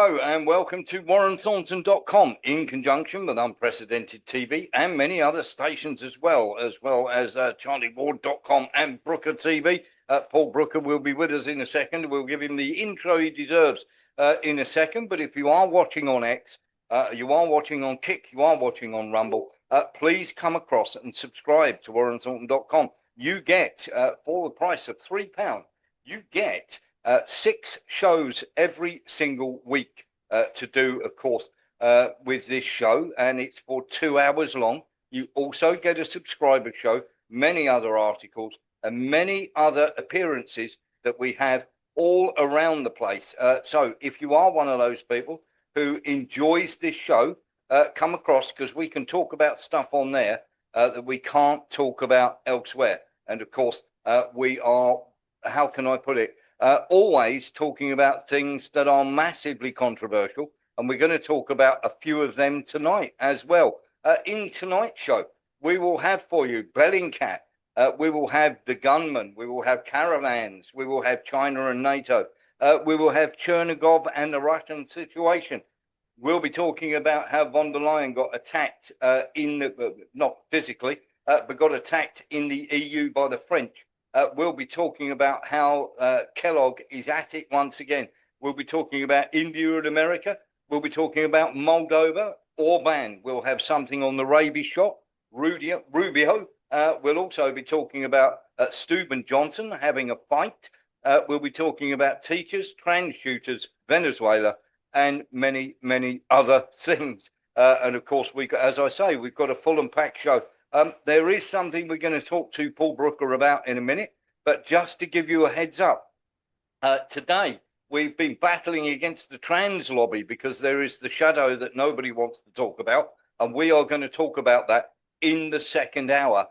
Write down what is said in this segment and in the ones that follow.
Hello and welcome to WarrenThornton.com in conjunction with Unprecedented TV and many other stations as well as CharlieWard.com and Brooker TV. Paul Brooker will be with us in a second. We'll give him the intro he deserves in a second. But if you are watching on X, you are watching on Kick, you are watching on Rumble, please come across and subscribe to WarrenThornton.com. You get, for the price of £3, you get 6 shows every single week to do, of course, with this show, and it's for 2 hours long. You also get a subscriber show, many other articles, and many other appearances that we have all around the place. So if you are one of those people who enjoys this show, come across, because we can talk about stuff on there that we can't talk about elsewhere. And of course, we are, how can I put it, always talking about things that are massively controversial, and we're going to talk about a few of them tonight as well. In tonight's show, we will have for you Bellingcat, we will have the gunman, we will have caravans, we will have China and NATO, we will have Chernigov and the Russian situation. We'll be talking about how von der Leyen got attacked not physically, but got attacked in the EU by the French. We'll be talking about how Kellogg is at it once again. We'll be talking about India and America. We'll be talking about Moldova. Orban will have something on the rabies shot. Rubio. We'll also be talking about Steuben Johnson having a fight. We'll be talking about teachers, trans shooters, Venezuela, and many, many other things. And of course, as I say, we've got a full and packed show. There is something we're going to talk to Paul Brooker about in a minute, but just to give you a heads up, today we've been battling against the trans lobby because there is the shadow that nobody wants to talk about, and we are going to talk about that in the second hour.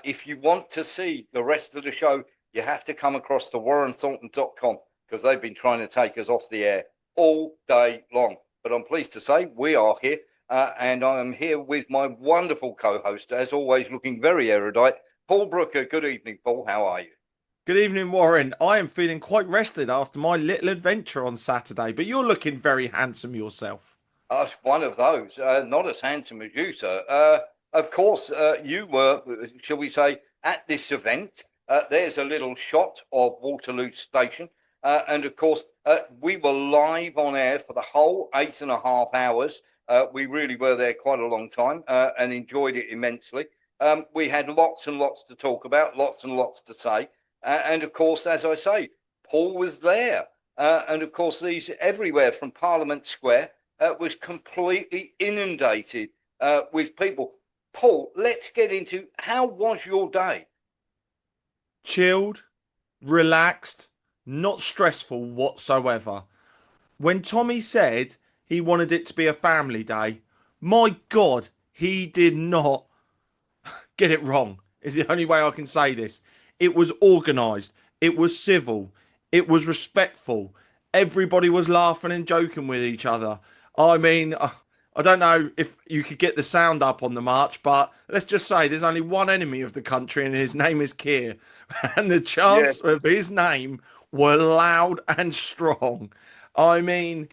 If you want to see the rest of the show, you have to come across to WarrenThornton.com because they've been trying to take us off the air all day long. But I'm pleased to say we are here. And I am here with my wonderful co-host, as always, looking very erudite, Paul Brooker. Good evening, Paul. How are you? Good evening, Warren. I am feeling quite rested after my little adventure on Saturday, but you're looking very handsome yourself. One of those. Not as handsome as you, sir. Of course, you were, shall we say, at this event. There's a little shot of Waterloo Station. And of course, we were live on air for the whole 8.5 hours. We really were there quite a long time and enjoyed it immensely. We had lots and lots to talk about, lots and lots to say. And of course, as I say, Paul was there. And of course, these everywhere from Parliament Square was completely inundated with people. Paul, let's get into, how was your day? Chilled, relaxed, not stressful whatsoever. When Tommy said he wanted it to be a family day, my God, he did not get it wrong, is the only way I can say this. It was organised, it was civil, it was respectful. Everybody was laughing and joking with each other. I mean, I don't know if you could get the sound up on the march, but let's just say there's only one enemy of the country and his name is Keir. And the chants of his name were loud and strong. I mean,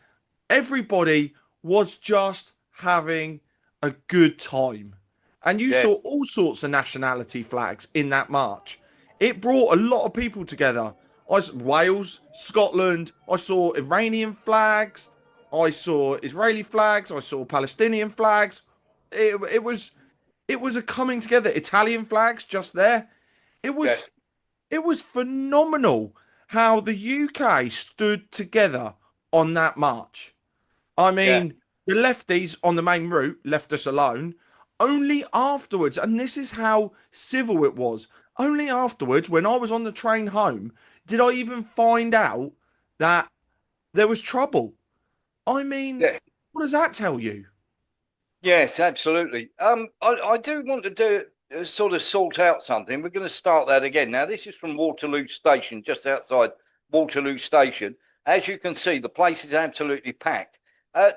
everybody was just having a good time. And you saw all sorts of nationality flags in that march. It brought a lot of people together. I saw Wales, Scotland, I saw Iranian flags, I saw Israeli flags, I saw Palestinian flags. It was a coming together. Italian flags just there. It was phenomenal how the UK stood together on that march. I mean, the lefties on the main route left us alone. Only afterwards, and this is how civil it was, only afterwards, when I was on the train home, did I even find out that there was trouble. I mean, what does that tell you? Yes, absolutely. I do want to sort of sort out something. We're going to start that again. Now, this is from Waterloo Station, just outside Waterloo Station. As you can see, the place is absolutely packed.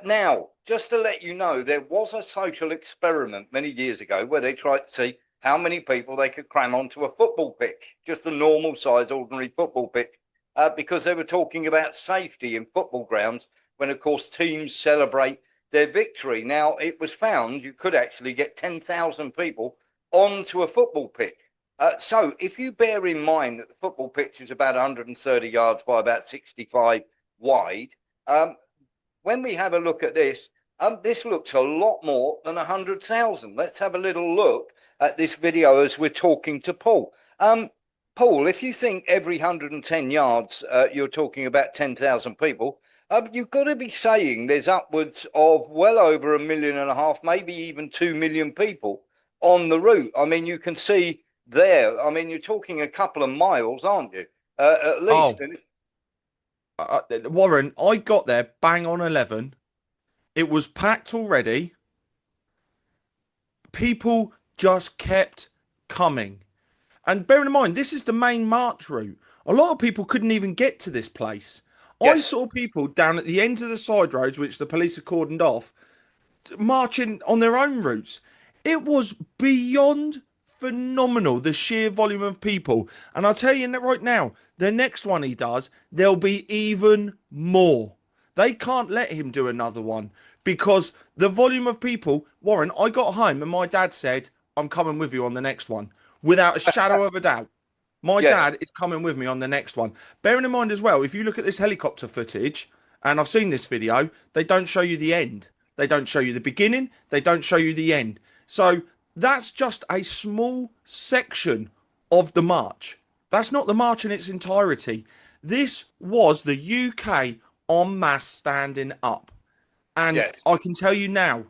Now, just to let you know, there was a social experiment many years ago where they tried to see how many people they could cram onto a football pitch, just a normal size, ordinary football pitch, because they were talking about safety in football grounds when, of course, teams celebrate their victory. Now, it was found you could actually get 10,000 people onto a football pitch. So if you bear in mind that the football pitch is about 130 yards by about 65 wide, when we have a look at this looks a lot more than 100,000. Let's have a little look at this video as we're talking to Paul. Paul, if you think every 110 yards you're talking about 10,000 people, you've got to be saying there's upwards of well over 1.5 million, maybe even 2 million people on the route. I mean, you can see there. I mean, you're talking a couple of miles, aren't you? At least. Warren, I got there bang on 11. It was packed already. People just kept coming. And bearing in mind, this is the main march route. A lot of people couldn't even get to this place. I Yes. saw people down at the ends of the side roads, which the police had cordoned off, marching on their own routes. It was beyond phenomenal, the sheer volume of people. And I'll tell you right now, the next one he does, there'll be even more. They can't let him do another one because the volume of people. Warren, I got home and my dad said, I'm coming with you on the next one without a shadow of a doubt. My Yes. dad is coming with me on the next one. Bearing in mind as well, if you look at this helicopter footage, and I've seen this video, they don't show you the end. They don't show you the beginning. They don't show you the end. So that's just a small section of the march. That's not the march in its entirety. This was the UK en masse standing up. And Yes. I can tell you now,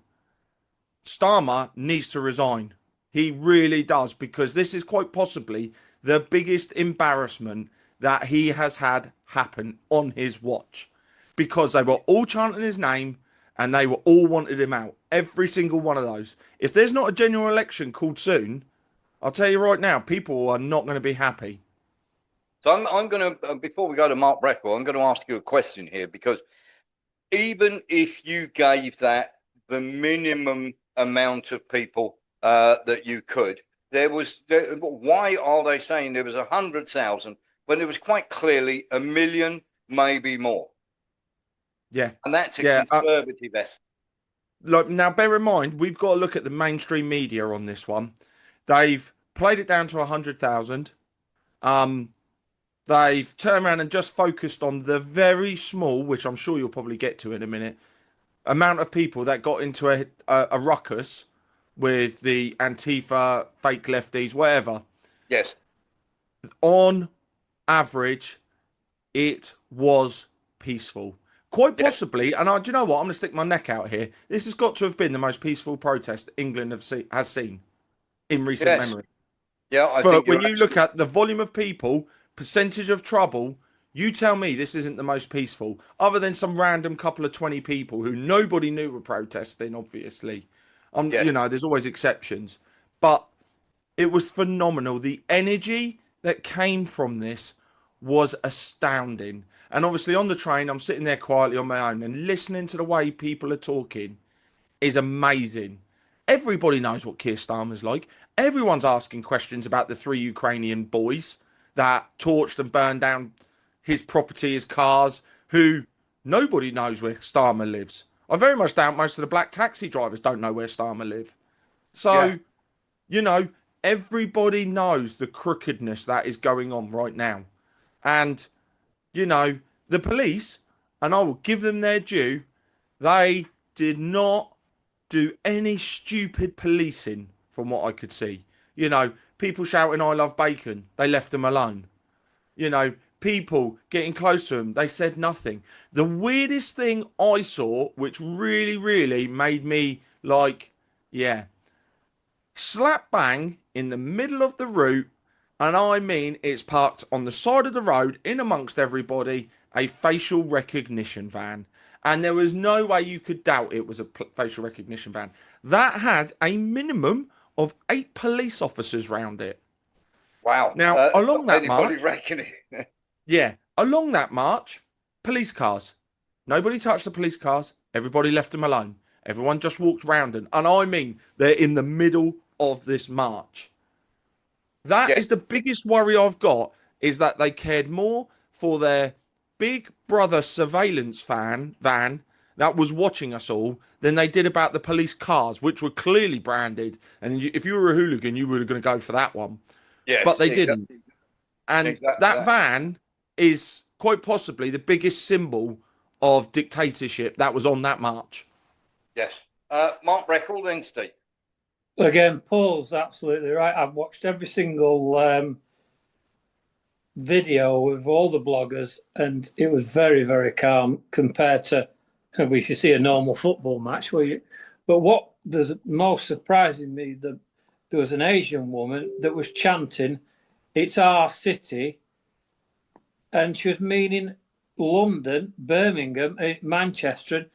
Starmer needs to resign. He really does, because this is quite possibly the biggest embarrassment that he has had happen on his watch, because they were all chanting his name and they were all wanted him out. Every single one of those. If there's not a general election called soon, I'll tell you right now, people are not going to be happy. So I'm going to, before we go to Mark Breckle, I'm going to ask you a question here, because even if you gave that the minimum amount of people that you could, why are they saying there was 100,000 when there was quite clearly 1 million, maybe more? Yeah. And that's a Yeah. conservative estimate. Like, now, bear in mind, we've got to look at the mainstream media on this one. They've played it down to 100,000. They've turned around and just focused on the very small, which I'm sure you'll probably get to in a minute, amount of people that got into a ruckus with the Antifa, fake lefties, whatever. Yes. On average, it was peaceful. Quite Yes. possibly, and do you know what? I'm going to stick my neck out here. This has got to have been the most peaceful protest England has seen in recent Yes. memory. Yeah, I For think when you're you look absolutely. at the volume of people, percentage of trouble, you tell me this isn't the most peaceful, other than some random couple of 20 people who nobody knew were protesting, obviously. Yes. There's always exceptions. But it was phenomenal. The energy that came from this was astounding. And obviously on the train, I'm sitting there quietly on my own and listening to the way people are talking is amazing. Everybody knows what Keir Starmer's like. Everyone's asking questions about the 3 Ukrainian boys that torched and burned down his property, his cars, who nobody knows where Starmer lives. I very much doubt most of the black taxi drivers don't know where Starmer live. Yeah. So, you know, everybody knows the crookedness that is going on right now. And, the police, and I will give them their due, they did not do any stupid policing from what I could see. People shouting, I love bacon. They left them alone. People getting close to them. They said nothing. The weirdest thing I saw, which really, really made me like, yeah, slap bang in the middle of the route. And I mean, it's parked on the side of the road in amongst everybody, a facial recognition van. And there was no way you could doubt it was a facial recognition van. That had a minimum of 8 police officers round it. Wow. Now, along Stop that anybody march, reckoning. along that march, police cars. Nobody touched the police cars. Everybody left them alone. Everyone just walked round them. And I mean, they're in the middle of this march. That Yes. is the biggest worry I've got, is that they cared more for their Big Brother surveillance van that was watching us all than they did about the police cars, which were clearly branded. And if you were a hooligan, you were going to go for that one, but Yes, they didn't. And exactly that that. van is quite possibly the biggest symbol of dictatorship that was on that march. Yes. Mark Record and Steve. Again, Paul's absolutely right. I've watched every single video with all the bloggers, and it was very, very calm compared to if you see a normal football match. But what the most surprising me that there was an Asian woman that was chanting, "It's our city," and she was meaning London, Birmingham, Manchester,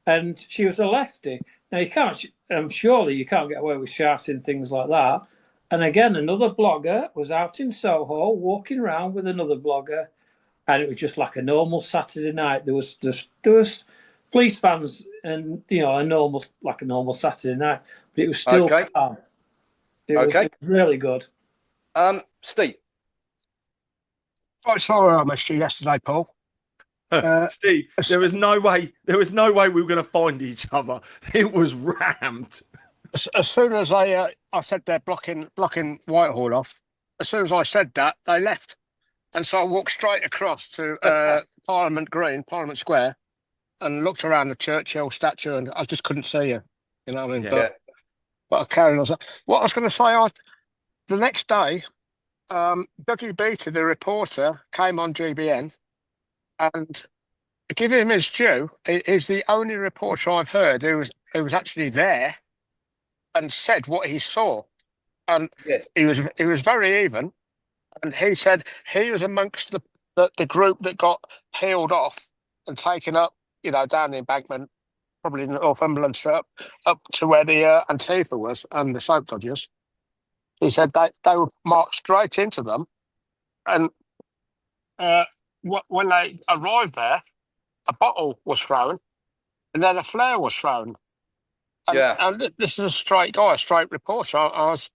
and she was a lefty. Now you can't. Surely you can't get away with shouting things like that. And again, another blogger was out in Soho walking around with another blogger, and it was just like a normal Saturday night. There was police fans, and a normal Saturday night, but it was still calm. It was really good. Steve. I saw I missed you yesterday, Paul. Steve, there was no way we were going to find each other. It was rammed. As soon as I said they're blocking Whitehall off, as soon as I said that, they left. And so I walked straight across to Parliament Green, Parliament Square, and looked around the Churchill statue, and I just couldn't see you. You know what I mean? Yeah. But I carried on. What I was going to say, the next day, Dougie Beattie, the reporter, came on GBN, and to give him his due, he's the only reporter I've heard who was actually there and said what he saw. And Yes. he was very even. And he said he was amongst the group that got peeled off and taken up, down the embankment, probably in Northumberland, up to where the Antifa was and the soap dodgers. He said they were marched straight into them. And when they arrived there, a bottle was thrown, and then a flare was thrown. And this is a straight guy, a straight reporter. I was,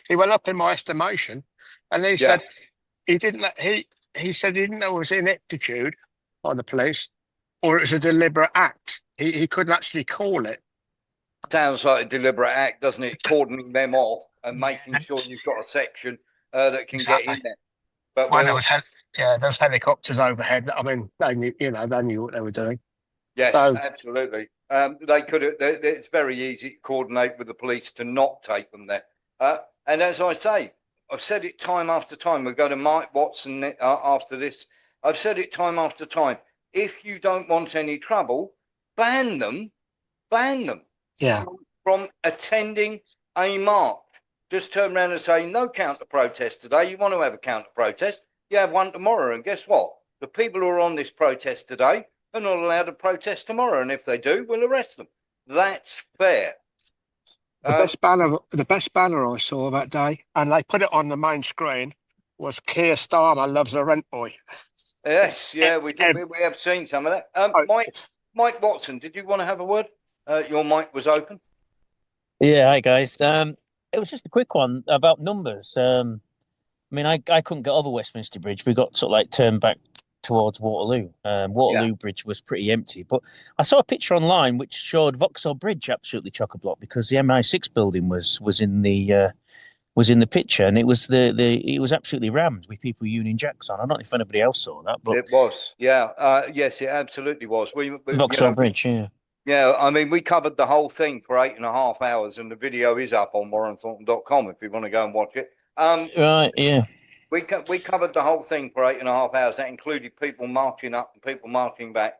he went up in my estimation, and he said he didn't. He said he didn't know it was ineptitude by the police, or it was a deliberate act. He couldn't actually call it. Sounds like a deliberate act, doesn't it? Cordoning them off and making sure you've got a section that can get in there. But when those helicopters overhead. I mean, they knew what they were doing. Yes, absolutely. They could have. It's very easy to coordinate with the police to not take them there. And as I say, I've said it time after time. We'll go to Mike Watson after this. I've said it time after time. If you don't want any trouble, ban them. Yeah. From attending a march. Just turn around and say, no counter-protest today. You want to have a counter-protest? You have one tomorrow. And guess what? The people who are on this protest today are not allowed to protest tomorrow. And if they do, we'll arrest them. That's fair. The best banner I saw that day, and they put it on the main screen, was Keir Starmer loves a rent boy. Yes, yeah, we have seen some of that. Mike Watson, did you want to have a word? Your mic was open. Yeah, hi guys. It was just a quick one about numbers. I mean, I couldn't get over Westminster Bridge. We got sort of like turned back towards Waterloo. Waterloo Bridge was pretty empty, but I saw a picture online which showed Vauxhall Bridge absolutely chock-a-block because the MI6 building was in the picture, and it was it was absolutely rammed with people Union Jacks on. I don't know if anybody else saw that, but it was. Yeah, yes, it absolutely was. Vauxhall Bridge, yeah. Yeah, I mean, we covered the whole thing for 8.5 hours, and the video is up on warrenthornton.com if you want to go and watch it. Right, yeah. We covered the whole thing for 8.5 hours. That included people marching up and people marching back.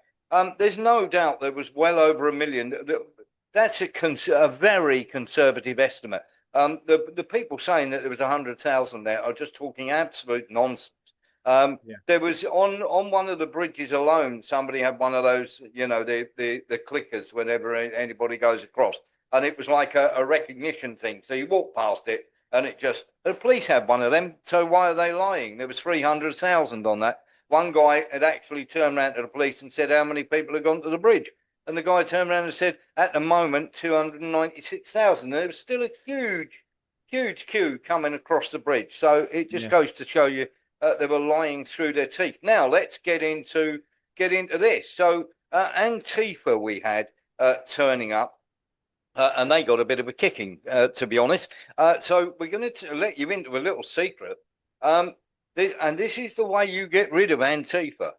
There's no doubt there was well over 1 million. That's a very conservative estimate. The people saying that there was 100,000 there are just talking absolute nonsense. There was on one of the bridges alone, somebody had one of those, the clickers whenever anybody goes across, and it was like a recognition thing. So you walk past it, and the police had one of them. So why are they lying? There was 300,000 on that. One guy had actually turned around to the police and said, "How many people have gone to the bridge?" And the guy turned around and said, "At the moment, 296,000." And there was still a huge queue coming across the bridge. So it just goes to show you they were lying through their teeth. Now let's get into this. So Antifa we had turning up. And they got a bit of a kicking, to be honest. So we're going to let you into a little secret. And this is the way you get rid of Antifa.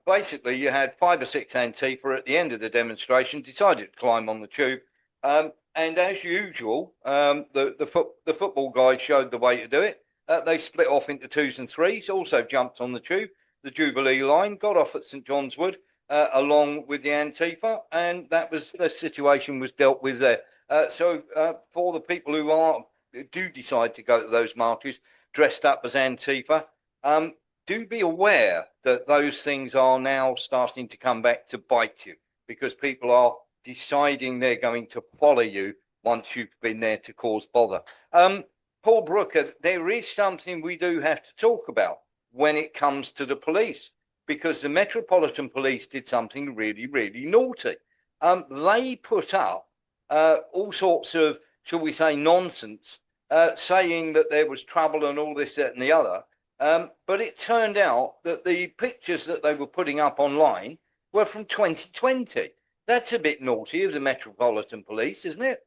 Basically, you had 5 or 6 Antifa at the end of the demonstration, decided to climb on the tube. And as usual, the football guys showed the way to do it. They split off into 2s and 3s, also jumped on the tube, the Jubilee line, got off at St John's Wood, along with the Antifa, and that was the situation was dealt with there. So for the people who do decide to go to those marches dressed up as Antifa, do be aware that those things are now starting to come back to bite you, because people are deciding they're going to follow you once you've been there to cause bother. Paul Brooker, there is something we do have to talk about when it comes to the police, because the Metropolitan Police did something really, really naughty. They put up all sorts of, shall we say, nonsense, saying that there was trouble and all this, that, and the other. But it turned out that the pictures that they were putting up online were from 2020. That's a bit naughty of the Metropolitan Police, isn't it?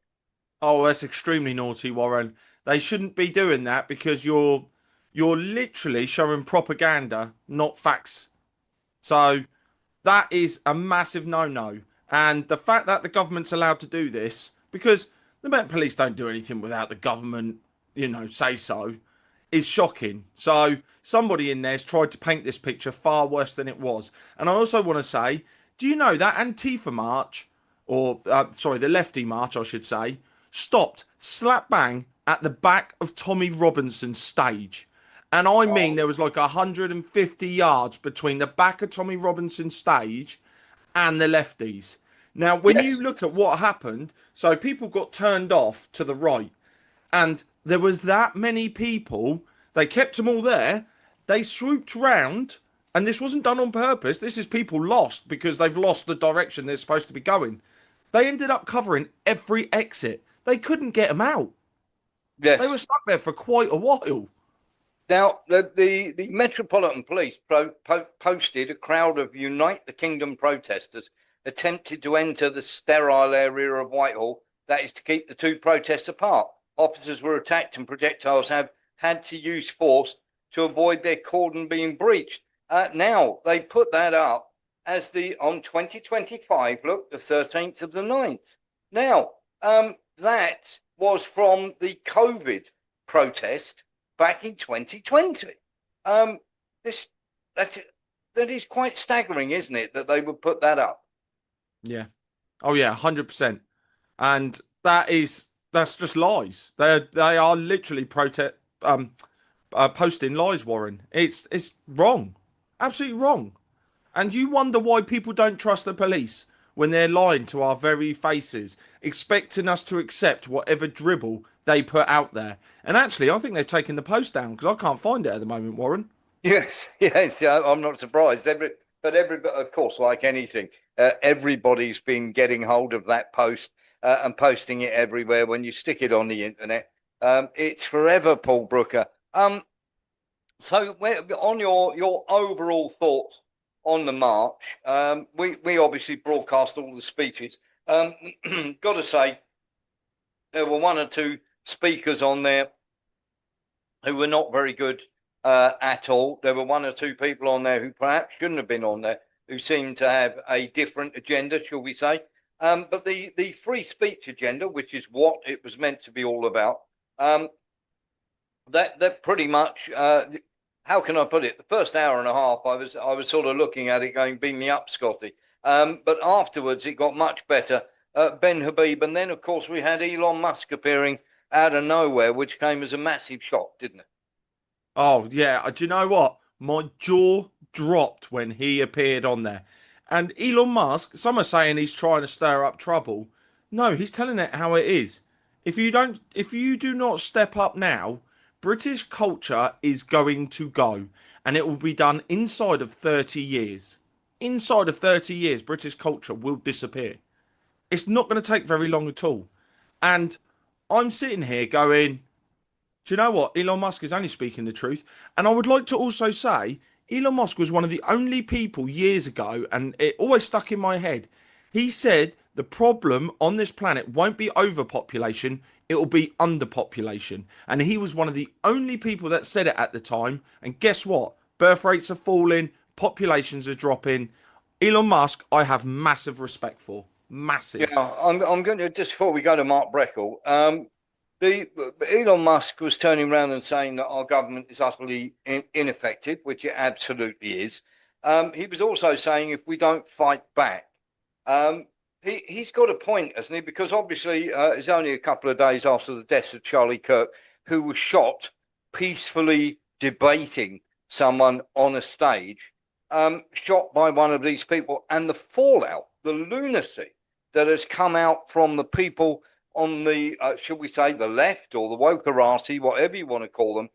Oh, that's extremely naughty, Warren. They shouldn't be doing that, because you're literally showing propaganda, not facts. So that is a massive no-no. And the fact that the government's allowed to do this, because the Met Police don't do anything without the government, say so, is shocking. So somebody in there's tried to paint this picture far worse than it was. And I also want to say, do you know that Antifa march, or the lefty march, I should say, stopped slap bang at the back of Tommy Robinson's stage? And I mean, there was like 150 yards between the back of Tommy Robinson's stage and the lefties. Now, when you look at what happened, so people got turned off to the right, and there was that many people. They kept them all there. They swooped round, and this wasn't done on purpose. This is people lost because they've lost the direction they're supposed to be going. They ended up covering every exit. They couldn't get them out. Yes. They were stuck there for quite a while. Now, the Metropolitan Police posted a crowd of Unite the Kingdom protesters attempted to enter the sterile area of Whitehall, that is to keep the two protests apart. Officers were attacked and projectiles have had to use force to avoid their cordon being breached. Now, they put that up as on 2025, look, the 13th of the 9th. Now, that was from the COVID protest back in 2020. That is quite staggering, isn't it, that they would put that up? Yeah. Oh yeah, 100%. And that's just lies. They are literally posting lies, Warren. It's wrong. Absolutely wrong. And you wonder why people don't trust the police when they're lying to our very faces, expecting us to accept whatever dribble they put out there. And actually, I think they've taken the post down, because I can't find it at the moment, Warren. Yes, I'm not surprised. But of course, like anything, everybody's been getting hold of that post and posting it everywhere. When you stick it on the internet, it's forever, Paul Brooker. So on your overall thoughts on the march, we obviously broadcast all the speeches. Got to say, there were 1 or 2 speakers on there who were not very good at all. There were 1 or 2 people on there who perhaps shouldn't have been on there, who seemed to have a different agenda, shall we say. But the free speech agenda, which is what it was meant to be all about, that pretty much, how can I put it? The first hour and a half, I was sort of looking at it going, beam me up, Scotty. But afterwards, it got much better. Ben Habib, and then, of course, we had Elon Musk appearing out of nowhere, which came as a massive shock, didn't it? Oh, yeah. Do you know what? My jaw dropped when he appeared on there. And Elon Musk, some are saying he's trying to stir up trouble. No, he's telling it how it is. If you do not step up now, British culture is going to go. And it will be done inside of 30 years. Inside of 30 years, British culture will disappear. It's not going to take very long at all. And I'm sitting here going, Do you know what? Elon Musk is only speaking the truth. And I would like to also say Elon Musk was one of the only people years ago, and it always stuck in my head. He said the problem on this planet won't be overpopulation, it will be underpopulation. And he was one of the only people that said it at the time. And guess what? Birth rates are falling, populations are dropping. Elon Musk, I have massive respect for. Massive. Yeah, I'm going to, just before we go to Mark Breckle, the Elon Musk was turning around and saying that our government is utterly ineffective, which it absolutely is. He was also saying if we don't fight back, he's got a point, hasn't he? Because obviously it's only a couple of days after the death of Charlie Kirk, who was shot peacefully debating someone on a stage, shot by one of these people, and the fallout, the lunacy that has come out from the people on the, should we say, the left or the wokerati, whatever you want to call them,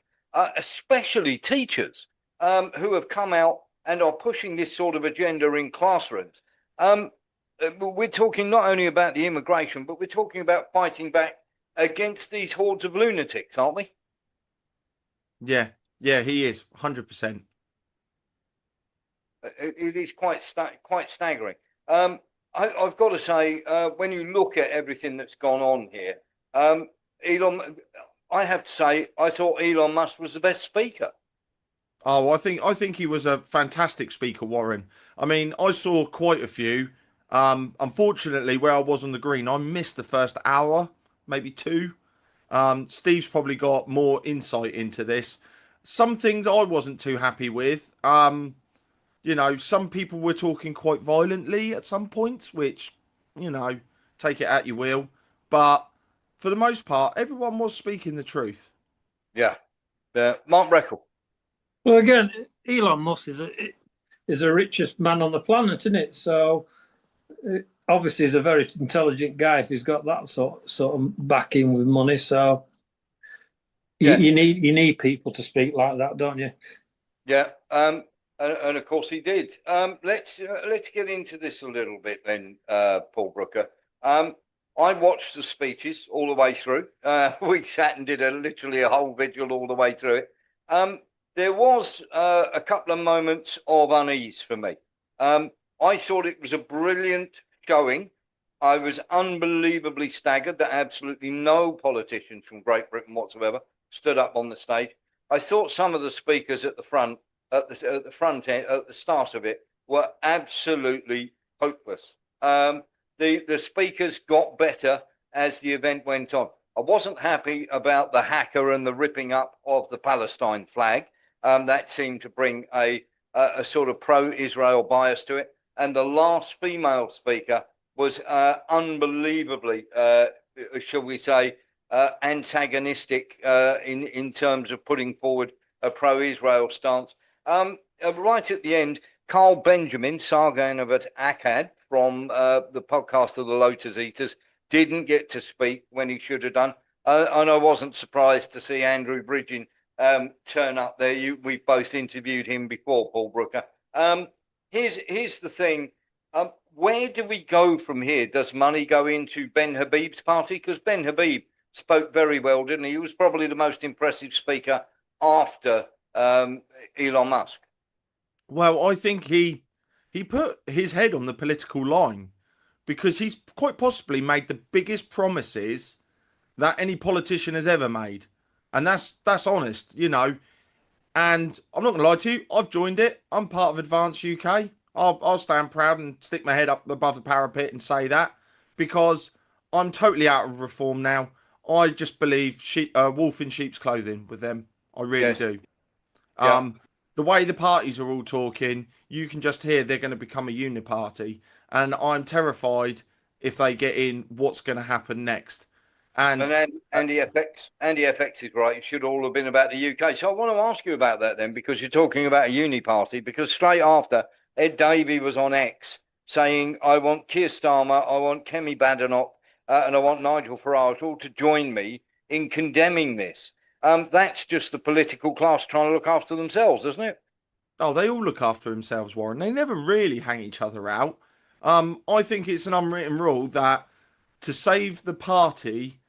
especially teachers who have come out and are pushing this sort of agenda in classrooms. We're talking not only about the immigration, but we're talking about fighting back against these hordes of lunatics, aren't we? Yeah, he is 100%. It is quite staggering. I've got to say, when you look at everything that's gone on here, Elon, I have to say, I thought Elon Musk was the best speaker. Oh, I think he was a fantastic speaker, Warren. I mean, I saw quite a few. Unfortunately, where I was on the green, I missed the first hour, maybe two. Steve's probably got more insight into this. Some things I wasn't too happy with. You know, some people were talking quite violently at some points, which, you know, take it at your will. But for the most part, everyone was speaking the truth. Yeah. Mark Breckle. Well, again, Elon Musk is the richest man on the planet, isn't it? So obviously, he's a very intelligent guy if he's got that sort of backing with money. So yes. you need people to speak like that, don't you? Yeah. And of course he did. Let's get into this a little bit then, Paul Brooker. I watched the speeches all the way through. We sat and did literally a whole vigil all the way through it. There was a couple of moments of unease for me. I thought it was a brilliant showing. I was unbelievably staggered that absolutely no politicians from Great Britain whatsoever stood up on the stage. I thought some of the speakers at the front, at the front end, at the start of it, were absolutely hopeless. The speakers got better as the event went on. I wasn't happy about the haka and the ripping up of the Palestine flag. That seemed to bring a sort of pro-Israel bias to it. And the last female speaker was unbelievably, shall we say, antagonistic in terms of putting forward a pro-Israel stance. Right at the end, Carl Benjamin, Sarganovat Akkad from the podcast of the Lotus Eaters, didn't get to speak when he should have done. And I wasn't surprised to see Andrew Bridgen turn up there. We've both interviewed him before, Paul Brooker. Here's the thing. Where do we go from here? Does money go into Ben Habib's party? Because Ben Habib spoke very well, didn't he? He was probably the most impressive speaker after Elon Musk. Well, I think he put his head on the political line because he's quite possibly made the biggest promises that any politician has ever made. And that's honest, you know. And I'm not going to lie to you, I've joined it. I'm part of Advance UK. I'll stand proud and stick my head up above the parapet and say that because I'm totally out of reform now. I just believe wolf in sheep's clothing with them. I really do. Yeah. The way the parties are all talking, you can just hear they're going to become a uniparty. And I'm terrified if they get in, what's going to happen next. And Andy FX is right. It should all have been about the UK. So I want to ask you about that then, because you're talking about a uni party. Because straight after, Ed Davey was on X saying, I want Keir Starmer, I want Kemi Badenoch, and I want Nigel Farage all to join me in condemning this. That's just the political class trying to look after themselves, isn't it? Oh, they all look after themselves, Warren. They never really hang each other out. I think it's an unwritten rule that to save the party,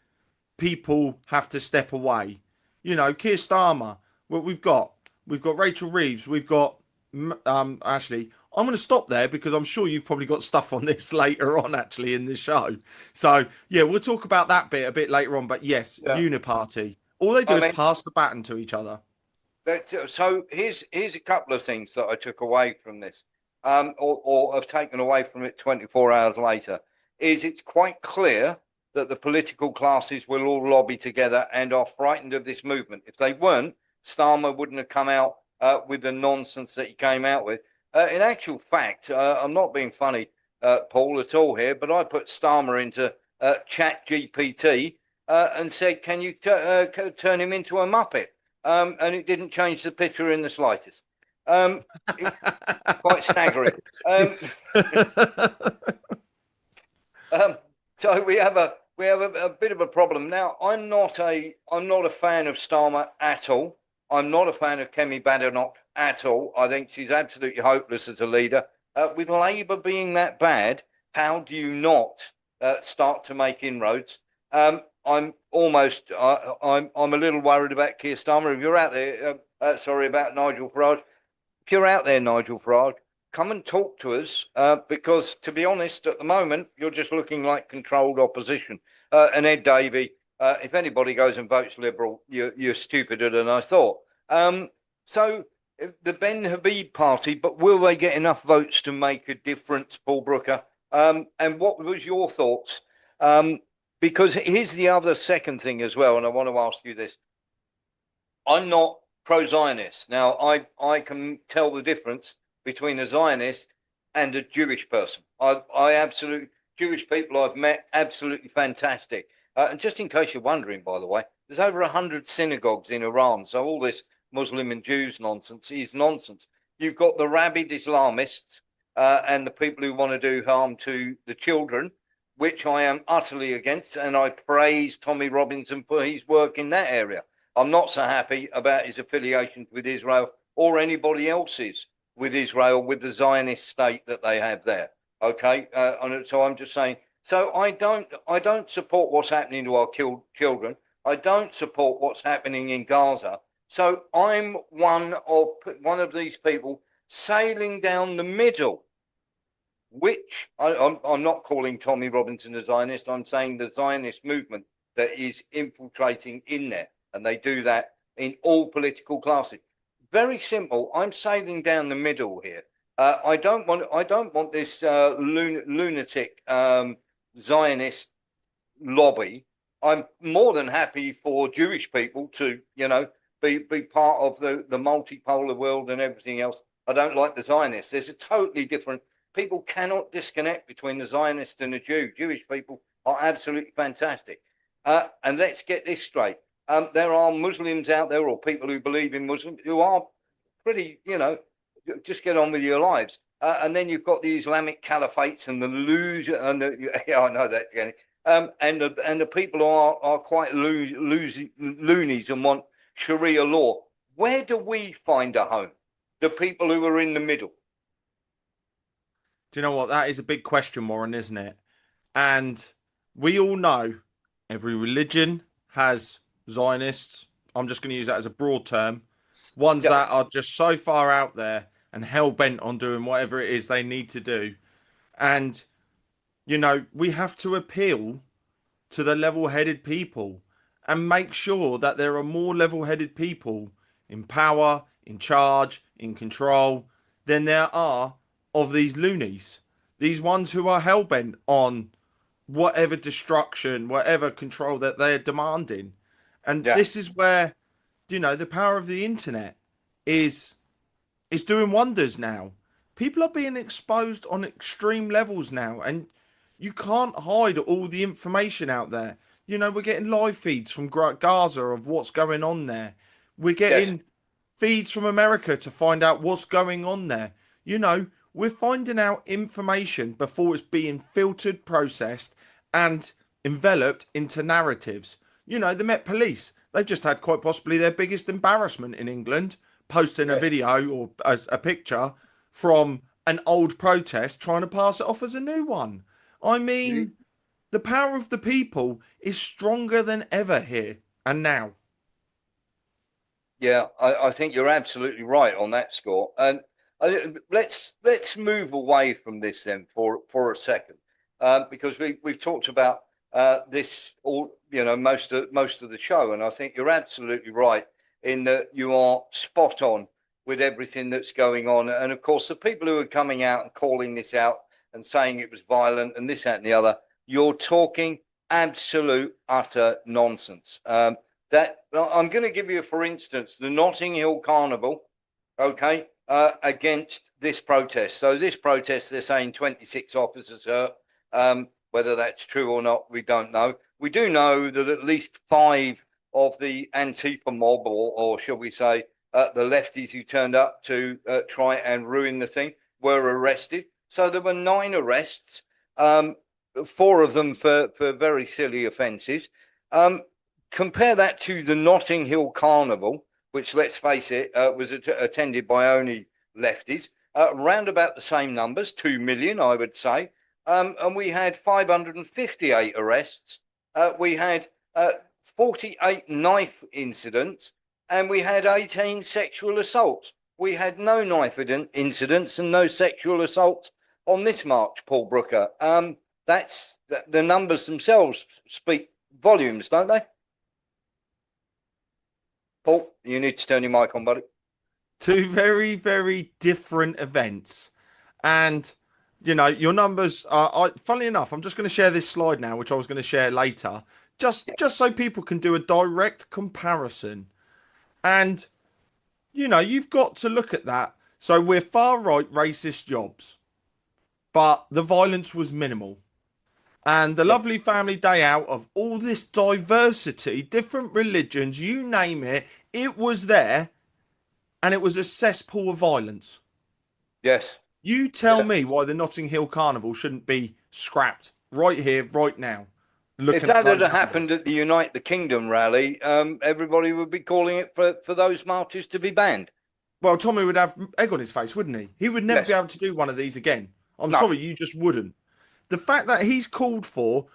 people have to step away. You know, Keir Starmer. What we've got Rachel Reeves. We've got actually, I'm going to stop there because I'm sure you've probably got stuff on this later on actually in the show. So yeah, we'll talk about that bit a bit later on. But yes, Yeah. Uniparty. All they do is pass the baton to each other. So here's a couple of things that I took away from this, or have taken away from it 24 hours later. Is it's quite clear that the political classes will all lobby together and are frightened of this movement. If they weren't, Starmer wouldn't have come out with the nonsense that he came out with. In actual fact, I'm not being funny, Paul, at all here, but I put Starmer into Chat GPT and said, "Can you turn him into a Muppet?" And it didn't change the picture in the slightest. Quite staggering. So we have a bit of a problem now. I'm not a fan of Starmer at all. I'm not a fan of Kemi Badenoch at all. I think she's absolutely hopeless as a leader. With Labour being that bad, how do you not start to make inroads? I'm almost, I'm a little worried about Keir Starmer. If you're out there, sorry about Nigel Farage. If you're out there, Nigel Farage, come and talk to us because, to be honest, at the moment you're just looking like controlled opposition. And Ed Davey, if anybody goes and votes Liberal, you're stupider than I thought. So the Ben Habib party, but will they get enough votes to make a difference, Paul Brooker? And what was your thoughts? Because here's the other second thing as well, and I want to ask you this. I'm not pro-Zionist. Now, I can tell the difference between a Zionist and a Jewish person. I absolutely, Jewish people I've met, absolutely fantastic. And just in case you're wondering, by the way, there's over 100 synagogues in Iran. So all this Muslim and Jews nonsense is nonsense. You've got the rabid Islamists and the people who want to do harm to the children, which I am utterly against, and I praise Tommy Robinson for his work in that area. I'm not so happy about his affiliations with Israel or anybody else's with Israel, with the Zionist state that they have there. Okay, so I'm just saying. So I don't support what's happening to our children. I don't support what's happening in Gaza. So I'm one of these people sailing down the middle. Which I'm not calling Tommy Robinson a Zionist. I'm saying the Zionist movement that is infiltrating in there, and they do that in all political classes. Very simple. I'm sailing down the middle here. I don't want this lunatic Zionist lobby. I'm more than happy for Jewish people to, be part of the multipolar world and everything else. I don't like the Zionists. There's a totally different. People cannot disconnect between the Zionist and the Jew. Jewish people are absolutely fantastic. And let's get this straight. There are Muslims out there or people who believe in Muslims who are pretty, just get on with your lives. And then you've got the Islamic caliphates and the loser and yeah, I know that, Jenny. And the people who are quite loonies and want Sharia law. Where do we find a home? The people who are in the middle. Do you know what? That is a big question, Warren, isn't it? And we all know every religion has Zionists. I'm just going to use that as a broad term. Ones that are just so far out there and hell bent on doing whatever it is they need to do. And, we have to appeal to the level-headed people and make sure that there are more level-headed people in power, in charge, in control than there are of these loonies, these ones who are hell-bent on whatever destruction, whatever control that they're demanding. And this is where, the power of the internet is doing wonders now. People are being exposed on extreme levels now, and you can't hide all the information out there. We're getting live feeds from Gaza of what's going on there. We're getting feeds from America to find out what's going on there. We're finding out information before it's being filtered, processed, and enveloped into narratives. The Met Police, they've just had quite possibly their biggest embarrassment in England, posting a video or a picture from an old protest, trying to pass it off as a new one. I mean, the power of the people is stronger than ever here and now. Yeah, I think you're absolutely right on that score. And let's move away from this then for a second, because we've talked about this all, most of the show, and I think you're absolutely right in that you are spot on with everything that's going on. And of course, the people who are coming out and calling this out and saying it was violent and this, that, and the other, you're talking absolute utter nonsense. That I'm going to give you, for instance, the Notting Hill Carnival, okay, against this protest. So this protest, they're saying 26 officers hurt. Whether that's true or not, we don't know. We do know that at least 5 of the Antifa mob, or shall we say, the lefties who turned up to try and ruin the thing, were arrested. So there were 9 arrests, 4 of them for very silly offences. Compare that to the Notting Hill Carnival, which, let's face it, was attended by only lefties, around about the same numbers, 2 million, I would say. And we had 558 arrests. We had 48 knife incidents, and we had 18 sexual assaults. We had no knife incidents and no sexual assaults on this march, Paul Brooker. That's the numbers themselves speak volumes, don't they? Paul, you need to turn your mic on, buddy. 2 very, very different events. And, your numbers are, funnily enough, I'm just going to share this slide now, which I was going to share later, just so people can do a direct comparison. And, you've got to look at that. So we're far right racist jobs, but the violence was minimal. And the lovely family day out of all this diversity, different religions, you name it, it was there, and it was a cesspool of violence. Yes. You tell me why the Notting Hill Carnival shouldn't be scrapped right here, right now. If that had happened at the Unite the Kingdom rally, everybody would be calling it for those marches to be banned. Well, Tommy would have egg on his face, wouldn't he? He would never be able to do one of these again. I'm sorry, you just wouldn't. The fact that he's called for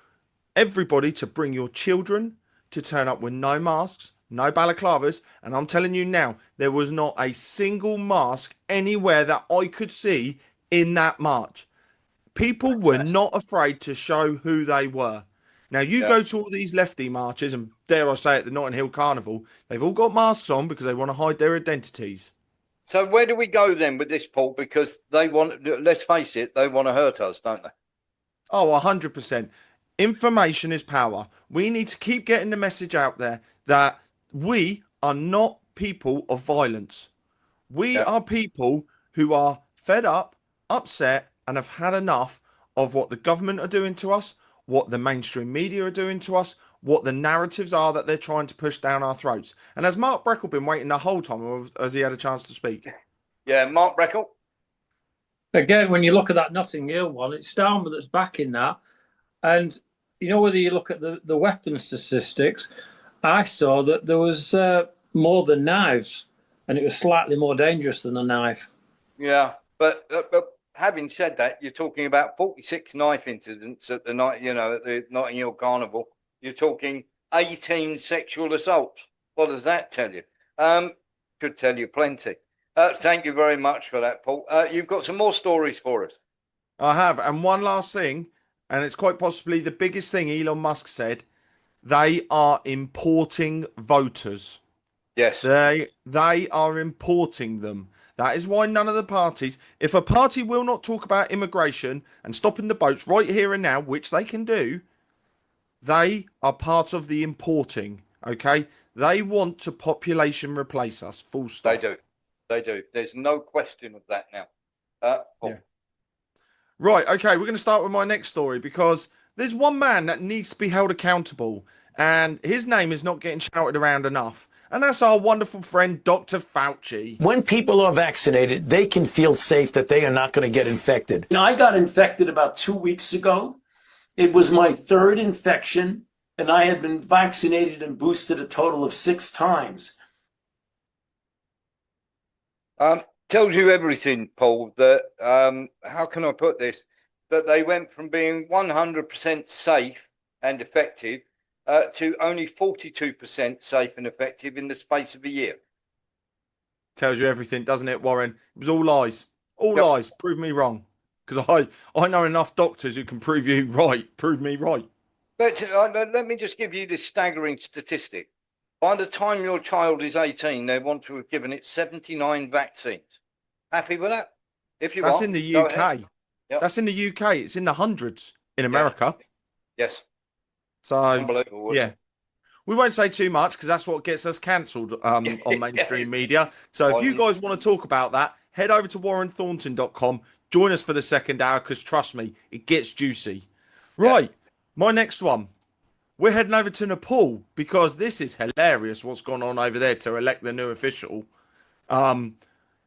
everybody to bring your children, to turn up with no masks, no balaclavas, and I'm telling you now, there was not a single mask anywhere that I could see in that march. People were not afraid to show who they were. Now, you go to all these lefty marches, and dare I say it, the Notting Hill Carnival, they've all got masks on because they want to hide their identities. So where do we go then with this, Paul? Because they want, let's face it, they want to hurt us, don't they? Oh, 100%. Information is power. We need to keep getting the message out there that we are not people of violence. We are people who are fed up, upset, and have had enough of what the government are doing to us, what the mainstream media are doing to us, what the narratives are that they're trying to push down our throats. And has Mark Breckle been waiting the whole time, or has he had a chance to speak? Yeah, Mark Breckle. Again, when you look at that Notting Hill one, it's Starmer that's backing that. And, whether you look at the weapon statistics, I saw that there was more than knives, and it was slightly more dangerous than a knife. Yeah, but having said that, you're talking about 46 knife incidents at the night, at the Notting Hill Carnival. You're talking 18 sexual assaults. What does that tell you? Could tell you plenty. Thank you very much for that, Paul. You've got some more stories for us. I have. And one last thing, and it's quite possibly the biggest thing Elon Musk said, they are importing voters. Yes. They are importing them. That is why none of the parties, if a party will not talk about immigration and stopping the boats right here and now, which they can do, they are part of the importing, okay? They want to population replace us, full stop. They do. They do. There's no question of that now. Yeah. Right, okay, we're going to start with my next story because there's one man that needs to be held accountable, and his name is not getting shouted around enough. And that's our wonderful friend, Dr. Fauci. When people are vaccinated, they can feel safe that they are not going to get infected. I got infected about 2 weeks ago. It was my 3rd infection, and I had been vaccinated and boosted a total of 6 times. Tells you everything, Paul, that, how can I put this? That they went from being 100% safe and effective to only 42% safe and effective in the space of a year. Tells you everything, doesn't it, Warren? It was all lies. All Yep. lies. Prove me wrong. Because I know enough doctors who can prove you right. Prove me right. Let me just give you this staggering statistic. By the time your child is 18, they want to have given it 79 vaccines. Happy with that? If you That's are, in the go UK. ahead. Yep. That's in the UK. It's in the hundreds in America. Yes. So, Unbelievable. yeah. We won't say too much because that's what gets us cancelled on mainstream media. So if you guys want to talk about that, head over to warrenthornton.com. Join us for the second hour because trust me, it gets juicy. Right. My next one. We're heading over to Nepal because this is hilarious what's gone on over there to elect the new official.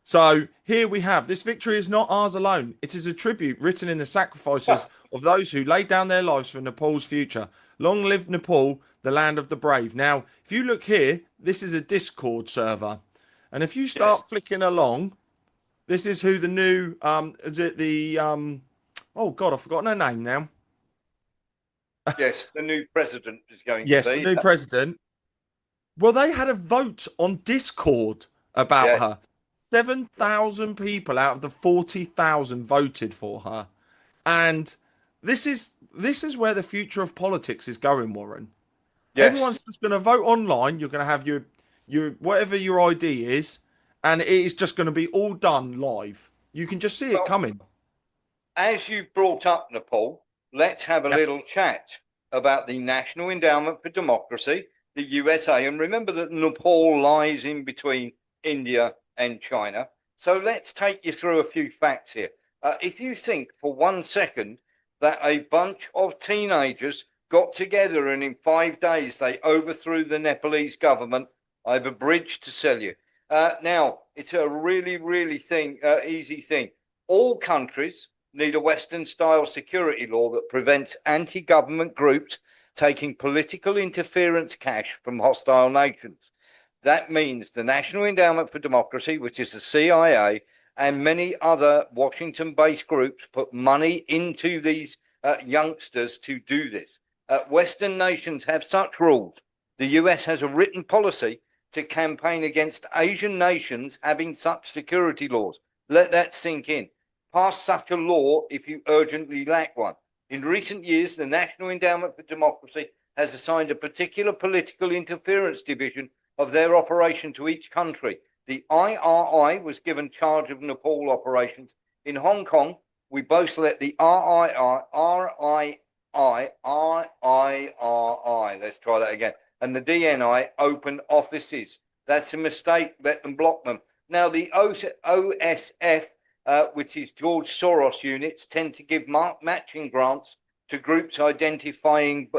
So here we have, this victory is not ours alone. It is a tribute written in the sacrifices of those who laid down their lives for Nepal's future. Long live Nepal, the land of the brave. Now, if you look here, this is a Discord server. And if you start flicking along, this is who the new, is it the, oh God, I've forgotten her name now. Yes, the new president is going Yes, to be. the new president. Well, they had a vote on Discord about her. 7,000 people out of the 40,000 voted for her. And this is where the future of politics is going, Warren. Yes. Everyone's just going to vote online. You're going to have your whatever your ID is, and it is just going to be all done live. You can just see it coming. As you brought up Nepal, let's have a little chat about the National Endowment for Democracy, the USA, and remember that Nepal lies in between India and China. So let's take you through a few facts here. If you think for 1 second that a bunch of teenagers got together and in 5 days they overthrew the Nepalese government, I have a bridge to sell you. Now, it's a really, really easy thing. All countries need a Western-style security law that prevents anti-government groups taking political interference cash from hostile nations. That means the National Endowment for Democracy, which is the CIA, and many other Washington-based groups put money into these youngsters to do this. Western nations have such rules. The US has a written policy to campaign against Asian nations having such security laws. Let that sink in. Pass such a law if you urgently lack one. In recent years, the National Endowment for Democracy has assigned a particular political interference division of their operation to each country. The IRI was given charge of Nepal operations. In Hong Kong, we both let the RIRI, let's try that again, and the DNI open offices. That's a mistake. Let them block them. Now, the OSF, which is George Soros units, tend to give matching grants to groups identified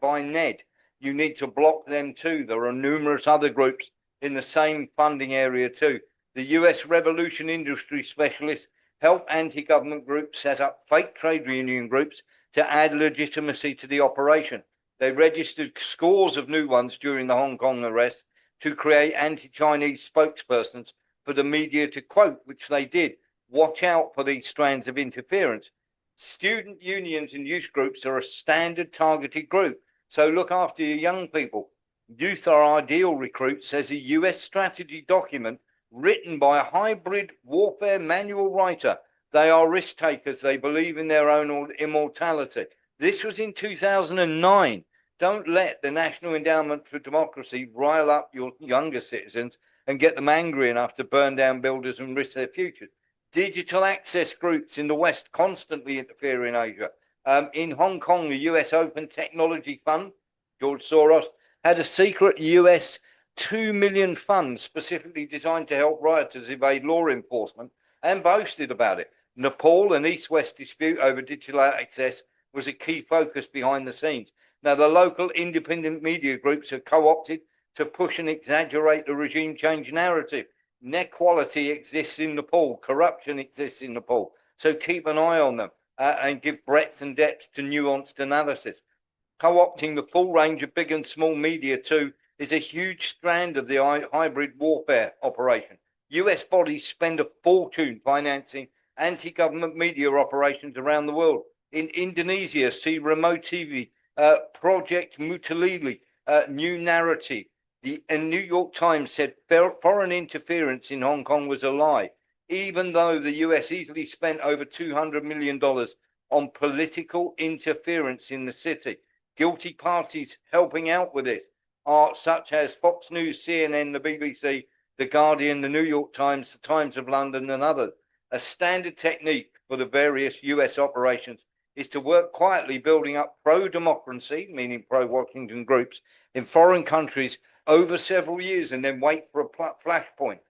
by NED. You need to block them too. There are numerous other groups in the same funding area too. The US Revolution Industry Specialists help anti-government groups set up fake trade union groups to add legitimacy to the operation. They registered scores of new ones during the Hong Kong arrests to create anti-Chinese spokespersons for the media to quote, which they did. Watch out for these strands of interference. Student unions and youth groups are a standard targeted group. So look after your young people. Youth are ideal recruits, says a US strategy document written by a hybrid warfare manual writer. They are risk takers. They believe in their own immortality. This was in 2009. Don't let the National Endowment for Democracy rile up your younger citizens and get them angry enough to burn down buildings and risk their futures. Digital access groups in the West constantly interfere in Asia. In Hong Kong, the US Open Technology Fund, George Soros, had a secret US 2 million fund specifically designed to help rioters evade law enforcement and boasted about it. Nepal, an East-West dispute over digital access, was a key focus behind the scenes. Now, the local independent media groups are co-opted to push and exaggerate the regime change narrative. Inequality exists in Nepal. Corruption exists in Nepal. So keep an eye on them. And give breadth and depth to nuanced analysis. Co-opting the full range of big and small media too is a huge strand of the hybrid warfare operation. US bodies spend a fortune financing anti-government media operations around the world. In Indonesia, see Remote TV, Project Mutalili, New Narrative, The New York Times said foreign interference in Hong Kong was a lie, even though the US easily spent over $200 million on political interference in the city. Guilty parties helping out with it are such as Fox News, CNN, the BBC, The Guardian, the New York Times, the Times of London, and others. A standard technique for the various US operations is to work quietly, building up pro-democracy, meaning pro-Washington groups, in foreign countries over several years, and then wait for a flashpoint.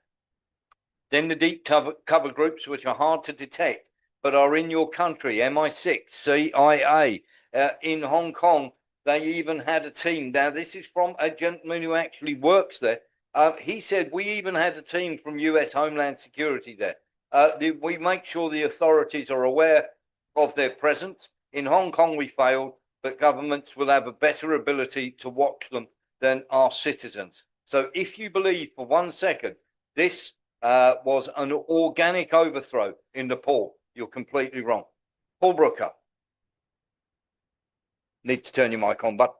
Then the deep cover groups, which are hard to detect, but are in your country, MI6, CIA. In Hong Kong, they even had a team. Now, this is from a gentleman who actually works there. He said, we even had a team from US Homeland Security there. We make sure the authorities are aware of their presence. In Hong Kong, we failed, but governments will have a better ability to watch them than our citizens. So if you believe for 1 second this was an organic overthrow in Nepal, you're completely wrong. Paul Brooker. Need to turn your mic on, bud.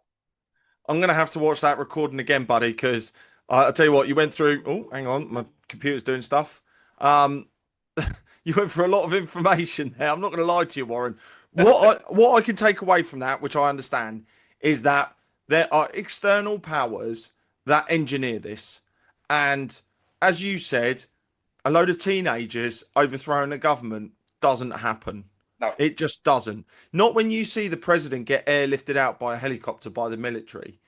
I'm going to have to watch that recording again, buddy, because I'll tell you what, you went through... Oh, hang on, my computer's doing stuff. You went through a lot of information there. I'm not going to lie to you, Warren. What I can take away from that, which I understand, is that there are external powers that engineer this. And as you said, a load of teenagers overthrowing a government doesn't happen. No. It just doesn't. Not when you see the president get airlifted out by a helicopter by the military,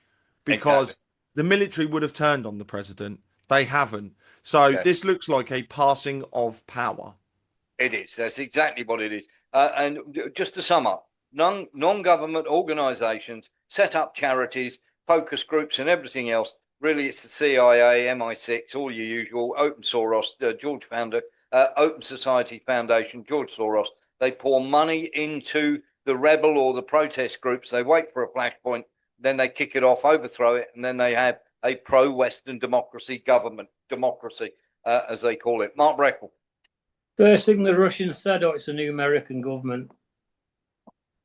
because the military would have turned on the president. They haven't. So this looks like a passing of power. It is. That's exactly what it is. And just to sum up, non-government organizations set up charities, focus groups and everything else. Really, it's the CIA, MI6, all your usual, Open Soros, George Founder, Open Society Foundation, George Soros. They pour money into the rebel or the protest groups. They wait for a flashpoint, then they kick it off, overthrow it, and then they have a pro-Western democracy government, as they call it. Mark Breckle. First thing the Russians said, it's a new American government.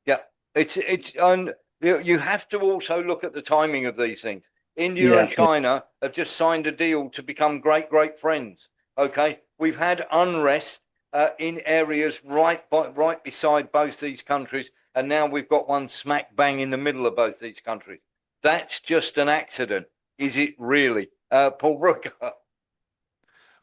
Yeah, and you have to also look at the timing of these things. India and China have just signed a deal to become great friends. Okay, we've had unrest in areas right beside both these countries, and now we've got one smack bang in the middle of both these countries. That's just an accident, is it really, Paul Brooker?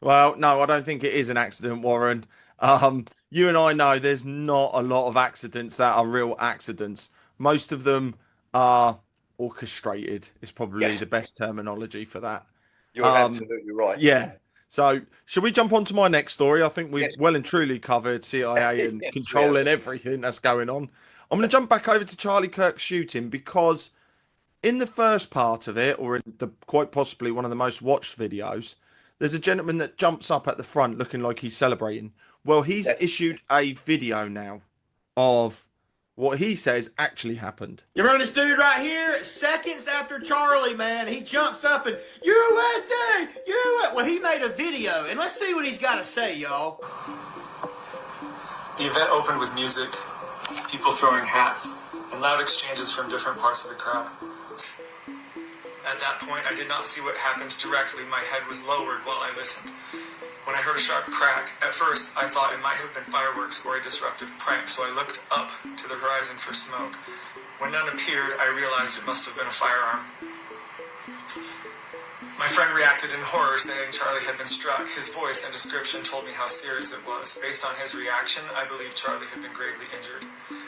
Well, no, I don't think it is an accident, Warren. You and I know there's not a lot of accidents that are real accidents. Most of them are orchestrated, is probably the best terminology for that. You're absolutely right. Yeah. So, should we jump on to my next story? I think we've well and truly covered CIA and controlling everything that's going on. I'm going to jump back over to Charlie Kirk's shooting, because in the first part of it, or in the quite possibly one of the most watched videos, there's a gentleman that jumps up at the front looking like he's celebrating. Well, he's issued a video now of what he says actually happened. You remember this dude right here? Seconds after Charlie, man, he jumps up and, USA! USA! Well, he made a video, and let's see what he's got to say, y'all. The event opened with music, people throwing hats, and loud exchanges from different parts of the crowd. At that point, I did not see what happened directly. My head was lowered while I listened. When I heard a sharp crack, at first I thought it might have been fireworks or a disruptive prank, so I looked up to the horizon for smoke. When none appeared, I realized it must have been a firearm. My friend reacted in horror, saying Charlie had been struck. His voice and description told me how serious it was. Based on his reaction, I believe Charlie had been gravely injured.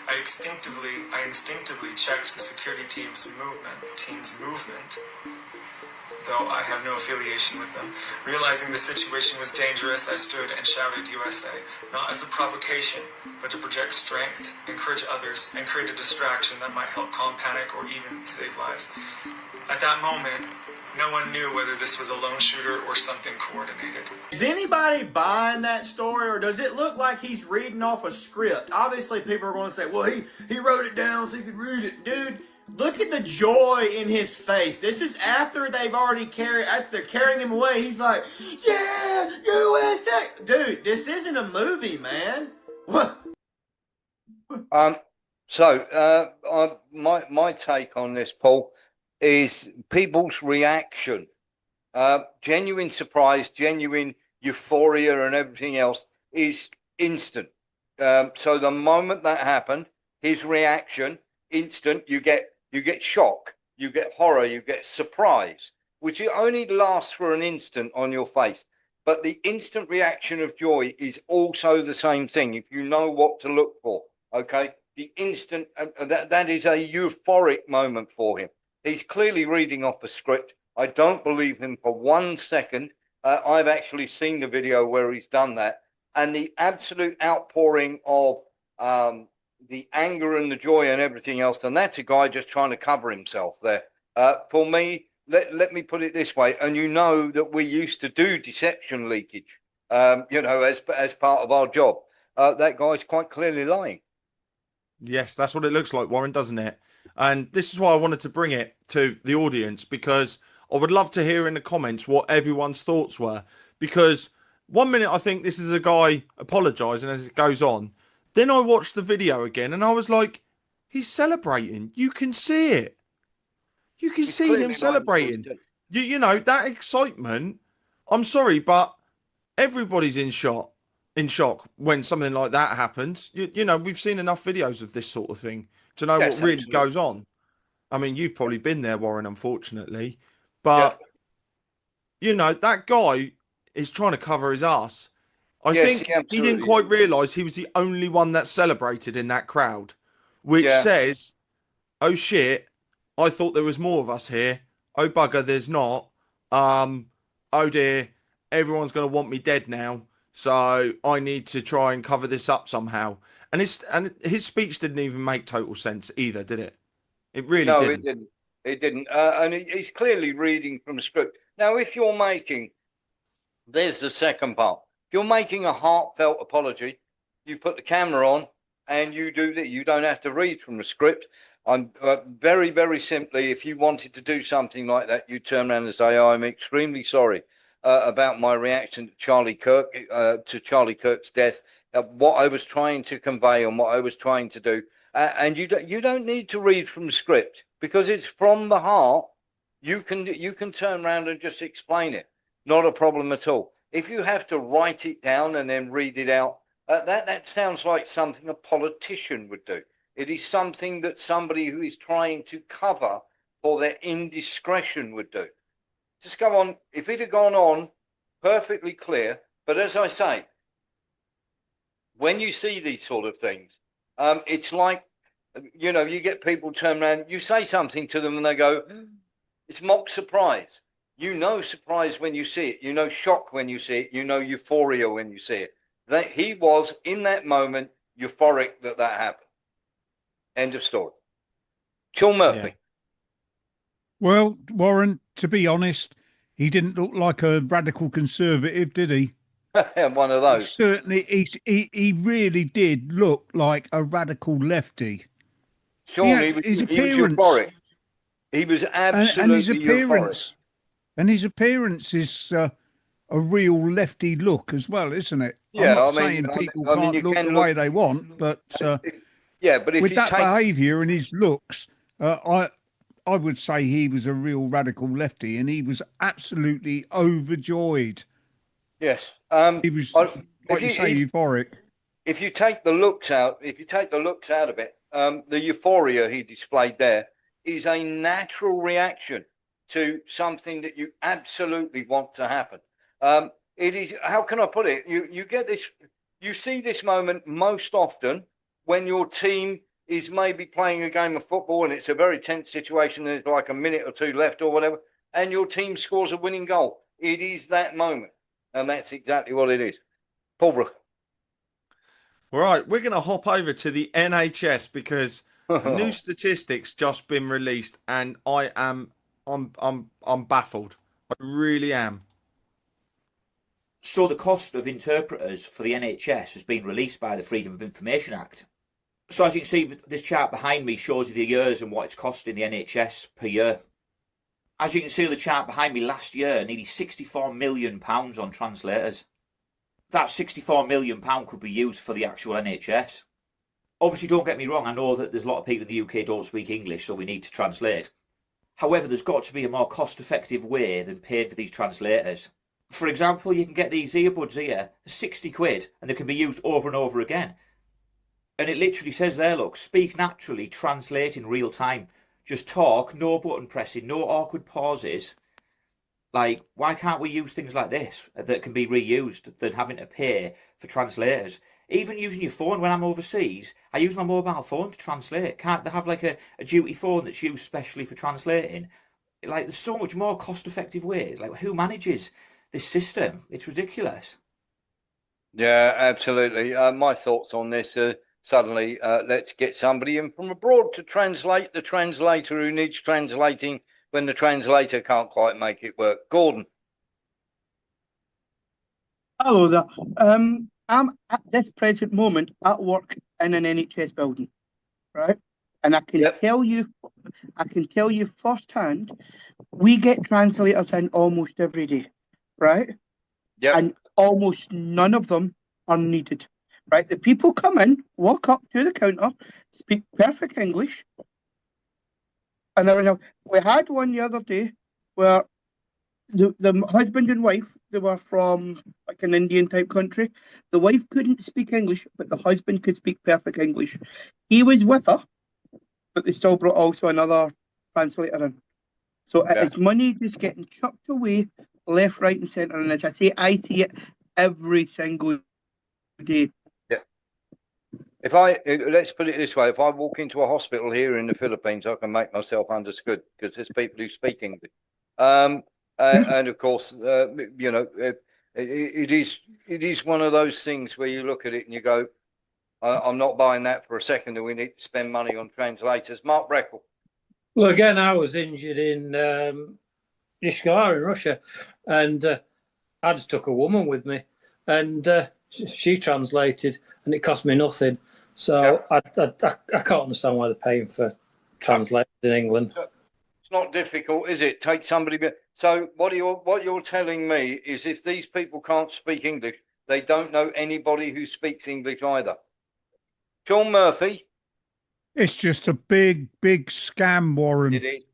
I instinctively checked the security team's movement, though I have no affiliation with them. Realizing the situation was dangerous, I stood and shouted USA, not as a provocation, but to project strength, encourage others, and create a distraction that might help calm panic or even save lives. At that moment, no one knew whether this was a lone shooter or something coordinated. Is anybody buying that story, or does it look like he's reading off a script? Obviously, people are going to say, well, he wrote it down so he could read it. Dude, look at the joy in his face. This is after they've already after they're carrying him away. He's like, yeah, USA. Dude, this isn't a movie, man. What? My take on this, Paul, is people's reaction Genuine surprise, genuine euphoria and everything else is instant. So the moment that happened, his reaction, instant, you get shock, you get horror, you get surprise, which only lasts for an instant on your face. But the instant reaction of joy is also the same thing if you know what to look for. Okay, the instant that is a euphoric moment for him. He's clearly reading off a script. I don't believe him for 1 second. I've actually seen the video where he's done that, and the absolute outpouring of the anger and the joy and everything else. And that's a guy just trying to cover himself there. For me, let me put it this way, and you know that we used to do deception leakage, as part of our job. That guy's quite clearly lying. Yes, that's what it looks like, Warren, doesn't it? And this is why I wanted to bring it to the audience, because I would love to hear in the comments what everyone's thoughts were. Because 1 minute I think this is a guy apologising as it goes on. Then I watched the video again and I was like, he's celebrating. You can see it. You can see him celebrating. You know, that excitement. I'm sorry, but everybody's in shock when something like that happens. You know, we've seen enough videos of this sort of thing to know what really goes on. I mean, you've probably been there, Warren, unfortunately. But, you know, that guy is trying to cover his ass. I think he didn't quite realise he was the only one that celebrated in that crowd, which says, oh, shit, I thought there was more of us here. Oh, bugger, there's not. Oh, dear, everyone's going to want me dead now. So I need to try and cover this up somehow. And his speech didn't even make total sense either, did it? It really didn't. No, it didn't. It didn't. And he's clearly reading from a script. Now, if you're making, there's the second part. If you're making a heartfelt apology, you put the camera on and you do that. You don't have to read from the script. I'm very, very simply, if you wanted to do something like that, you turn around and say, oh, I'm extremely sorry about my reaction to Charlie Kirk's death, what I was trying to convey and what I was trying to do. And you don't need to read from the script because it's from the heart. You can turn around and just explain it. Not a problem at all. If you have to write it down and then read it out, that sounds like something a politician would do. It is something that somebody who is trying to cover for their indiscretion would do. Just go on. If it had gone on perfectly clear, but as I say, when you see these sort of things, it's like, you know, you get people turn around, you say something to them and they go, it's mock surprise. You know surprise when you see it. You know shock when you see it. You know euphoria when you see it. That he was, in that moment, euphoric that happened. End of story. Sean Murphy. Yeah. Well, Warren, to be honest, he didn't look like a radical conservative, did he? One of those. He really did look like a radical lefty. Sean, he was euphoric. He was absolutely euphoric. And his appearance is a real lefty look as well, isn't it? Yeah, I'm not saying people can't look the way they want, but but if with that behaviour and his looks, I would say he was a real radical lefty, and he was absolutely overjoyed. Yes, he was euphoric. If you take the looks out, of it, the euphoria he displayed there is a natural reaction to something that you absolutely want to happen. It is. How can I put it? You get this. You see this moment most often when your team is maybe playing a game of football and it's a very tense situation and there's like a minute or two left or whatever, and your team scores a winning goal. It is that moment. And that's exactly what it is. Paul Brooker. All right, we're going to hop over to the NHS because new statistics just been released, and I'm baffled. I really am. So the cost of interpreters for the NHS has been released by the Freedom of Information Act. So as you can see, this chart behind me shows you the years and what it's costing the NHS per year. As you can see on the chart behind me, last year, nearly £64 million on translators. That £64 million could be used for the actual NHS. Obviously, don't get me wrong, I know that there's a lot of people in the UK don't speak English, so we need to translate. However, there's got to be a more cost-effective way than paying for these translators. For example, you can get these earbuds here, 60 quid, and they can be used over and over again. And it literally says there, look, speak naturally, translate in real time. Just talk, no button pressing, no awkward pauses. Like, why can't we use things like this that can be reused than having to pay for translators? Even using your phone when I'm overseas, I use my mobile phone to translate. Can't they have like a duty phone that's used specially for translating? Like, there's so much more cost-effective ways. Like, who manages this system? It's ridiculous. Yeah, absolutely. My thoughts on this are suddenly let's get somebody in from abroad to translate the translator who needs translating when the translator can't quite make it work. Gordon. Hello there. I'm at this present moment at work in an NHS building, right? And I can tell you firsthand, we get translators in almost every day, right? Yeah. And almost none of them are needed, right? The people come in, walk up to the counter, speak perfect English, and we had one the other day where the husband and wife, they were from like an Indian type country. The wife couldn't speak English, but the husband could speak perfect English. He was with her, but they still brought also another translator in. So it's money just getting chucked away left, right, and centre. And as I say, I see it every single day. Yeah. Let's put it this way, if I walk into a hospital here in the Philippines, I can make myself understood because there's people who speak English. And of course, it is one of those things where you look at it and you go, I'm not buying that for a second, and we need to spend money on translators. Mark Breckle. Well, again, I was injured in Ishgar in Russia, and I just took a woman with me, and she translated, and it cost me nothing. So I can't understand why they're paying for translators in England. It's not difficult, is it? Take somebody. So what you're telling me is, if these people can't speak English, they don't know anybody who speaks English either. Sean Murphy. It's just a big scam, Warren. It is.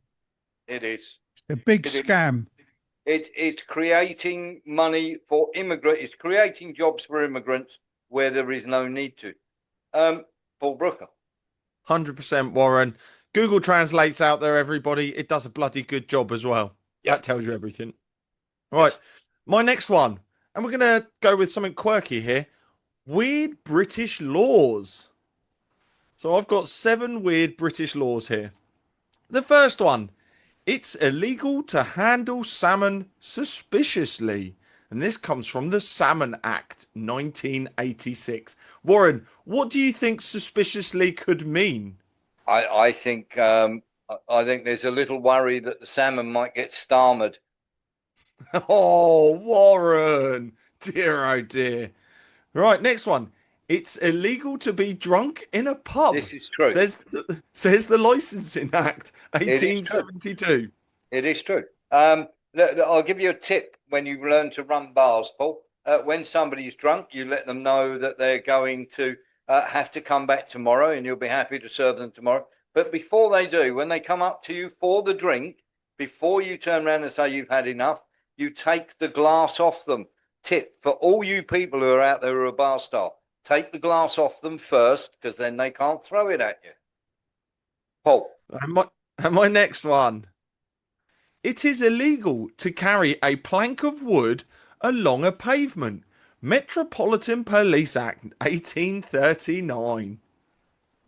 It's a big scam. It's creating money for immigrants. It's creating jobs for immigrants where there is no need to. Paul Brooker. 100%, Warren. Google Translate's out there, everybody. It does a bloody good job as well. That tells you everything. All right. My next one. And we're going to go with something quirky here. Weird British laws. So I've got 7 weird British laws here. The first one. It's illegal to handle salmon suspiciously. And this comes from the Salmon Act, 1986. Warren, what do you think suspiciously could mean? I think there's a little worry that the salmon might get starmed. Oh, Warren. Dear, oh dear. Right, next one. It's illegal to be drunk in a pub. This is true. Says the Licensing Act, 1872. It is true. I'll give you a tip when you learn to run bars, Paul. When somebody's drunk, you let them know that they're going to have to come back tomorrow, and you'll be happy to serve them tomorrow. But before they do, when they come up to you for the drink, before you turn around and say you've had enough, you take the glass off them. Tip for all you people who are out there who are bar staff. Take the glass off them first, because then they can't throw it at you. Paul. And my next one. It is illegal to carry a plank of wood along a pavement. Metropolitan Police Act, 1839.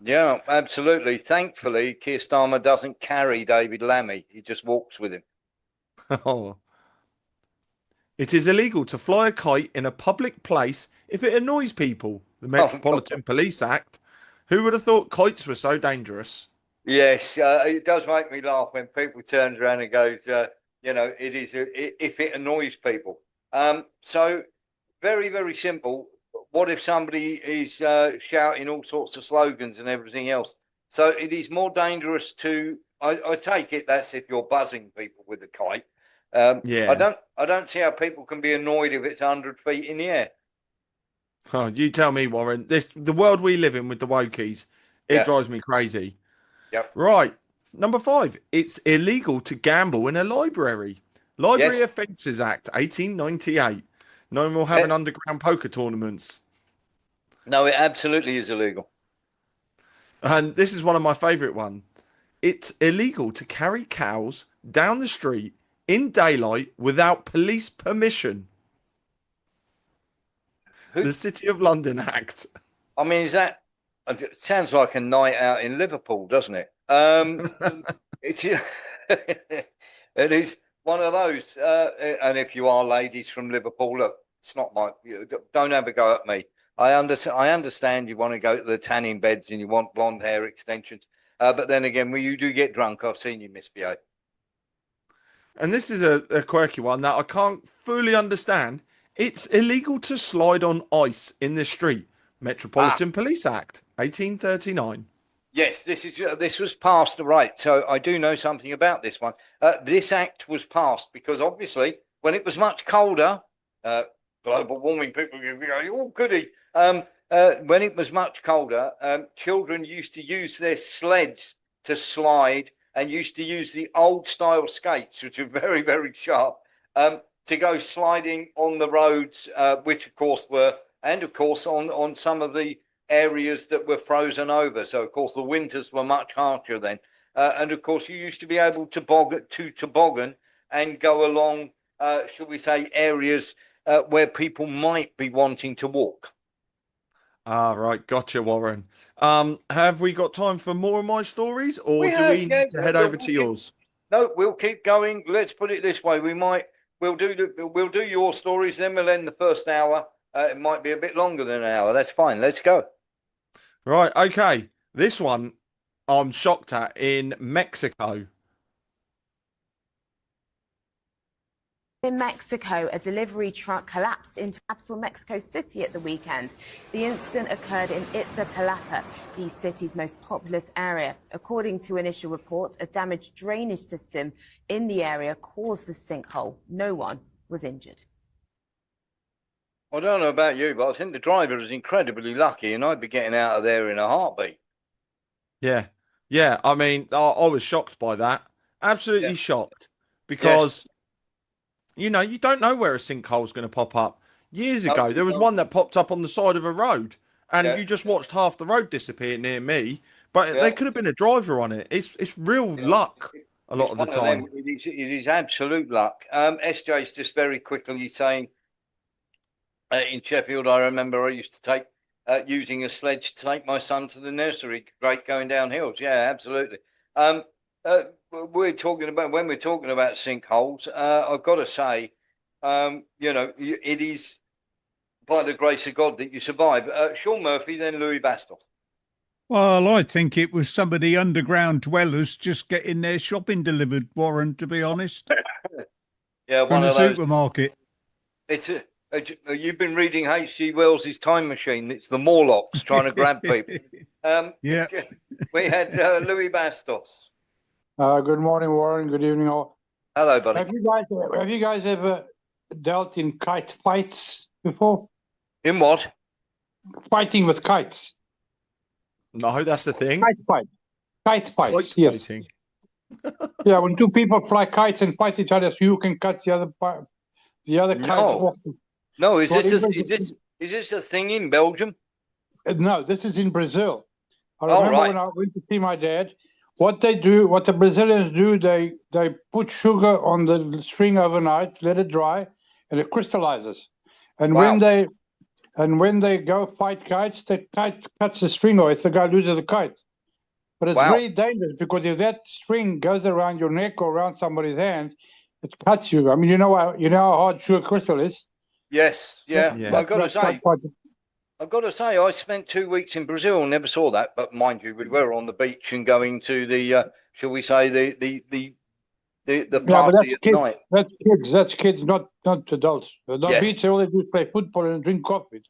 Yeah, absolutely. Thankfully, Keir Starmer doesn't carry David Lammy. He just walks with him. Oh. It is illegal to fly a kite in a public place if it annoys people. The Metropolitan Police Act. Who would have thought kites were so dangerous? Yes, it does make me laugh when people turn around and goes, it is if it annoys people. So very, very simple. What if somebody is shouting all sorts of slogans and everything else? So it is more dangerous to. I take it that's if you're buzzing people with the kite. Yeah. I don't see how people can be annoyed if it's 100 feet in the air. Oh, you tell me, Warren. The world we live in with the wokies, it drives me crazy. Yep. Right. Number 5, it's illegal to gamble in a library. Library Yes. Offences Act, 1898. No more having underground poker tournaments. No, it absolutely is illegal. And this is one of my favourite ones. It's illegal to carry cows down the street in daylight without police permission. The City of London Act. I mean, it sounds like a night out in Liverpool, doesn't it? It is one of those. And if you are ladies from Liverpool, look, it's not don't have a go at me. I understand you want to go to the tanning beds and you want blonde hair extensions. But then again, when you do get drunk, I've seen you misbehave. And this is a quirky one that I can't fully understand. It's illegal to slide on ice in the street. Metropolitan Police Act, 1839. Yes, this was passed, right. So I do know something about this one. This act was passed because obviously when it was much colder, global warming, people go, oh, goody. When it was much colder, children used to use their sleds to slide and used to use the old style skates, which are very, very sharp, to go sliding on the roads, which of course were, and of course on some of the areas that were frozen over. So of course the winters were much harsher then. And of course you used to be able to toboggan and go along, shall we say, areas where people might be wanting to walk. Right, gotcha, Warren. Have we got time for more of my stories, or We do have, we need to head over to yours? No, we'll keep going. Let's put it this way: we'll do your stories, then we'll end the first hour. It might be a bit longer than an hour. That's fine. Let's go. Right, okay. This one I'm shocked at in Mexico. In Mexico, a delivery truck collapsed into capital Mexico City at the weekend. The incident occurred in Iztapalapa, the city's most populous area. According to initial reports, a damaged drainage system in the area caused the sinkhole. No one was injured. I don't know about you, but I think the driver is incredibly lucky, and I'd be getting out of there in a heartbeat. Yeah. I mean, I was shocked by that. Absolutely shocked. Because, you know, you don't know where a sinkhole's going to pop up. Years ago, there was one that popped up on the side of a road, and you just watched half the road disappear near me. But there could have been a driver on it. It's real luck a lot of the time. It is absolute luck. SJ's just very quickly saying, in Sheffield, I remember I used to take using a sledge to take my son to the nursery. Great going down hills. Yeah, absolutely. When we're talking about sinkholes, I've got to say, you know, it is by the grace of God that you survive. Sean Murphy, then Louis Bastos. Well, I think it was some of the underground dwellers just getting their shopping delivered, Warren, to be honest. Yeah, from the supermarket. You've been reading H.G. Wells' Time Machine. It's the Morlocks trying to grab people. Yeah. We had Louis Bastos. Good morning, Warren. Good evening, all. Hello, buddy. Have you guys ever dealt in kite fights before? In what? Fighting with kites. No, that's the thing. Kite fights. Yes. Fighting. Yeah, when two people fly kites and fight each other, so you can catch the other kite off. No, is this a thing in Belgium? No, this is in Brazil. I remember when I went to see my dad. What the Brazilians do, they put sugar on the string overnight, let it dry, and it crystallizes. And when they go fight kites, the kite cuts the string off. The guy loses the kite. But it's very dangerous because if that string goes around your neck or around somebody's hand, it cuts you. I mean, you know how hard sugar crystal is. Yes, yeah. I've got to say, I spent 2 weeks in Brazil and never saw that. But mind you, we were on the beach and going to the, shall we say, the party at night. That's kids, not adults. The beach, all they do is play football and drink coffee.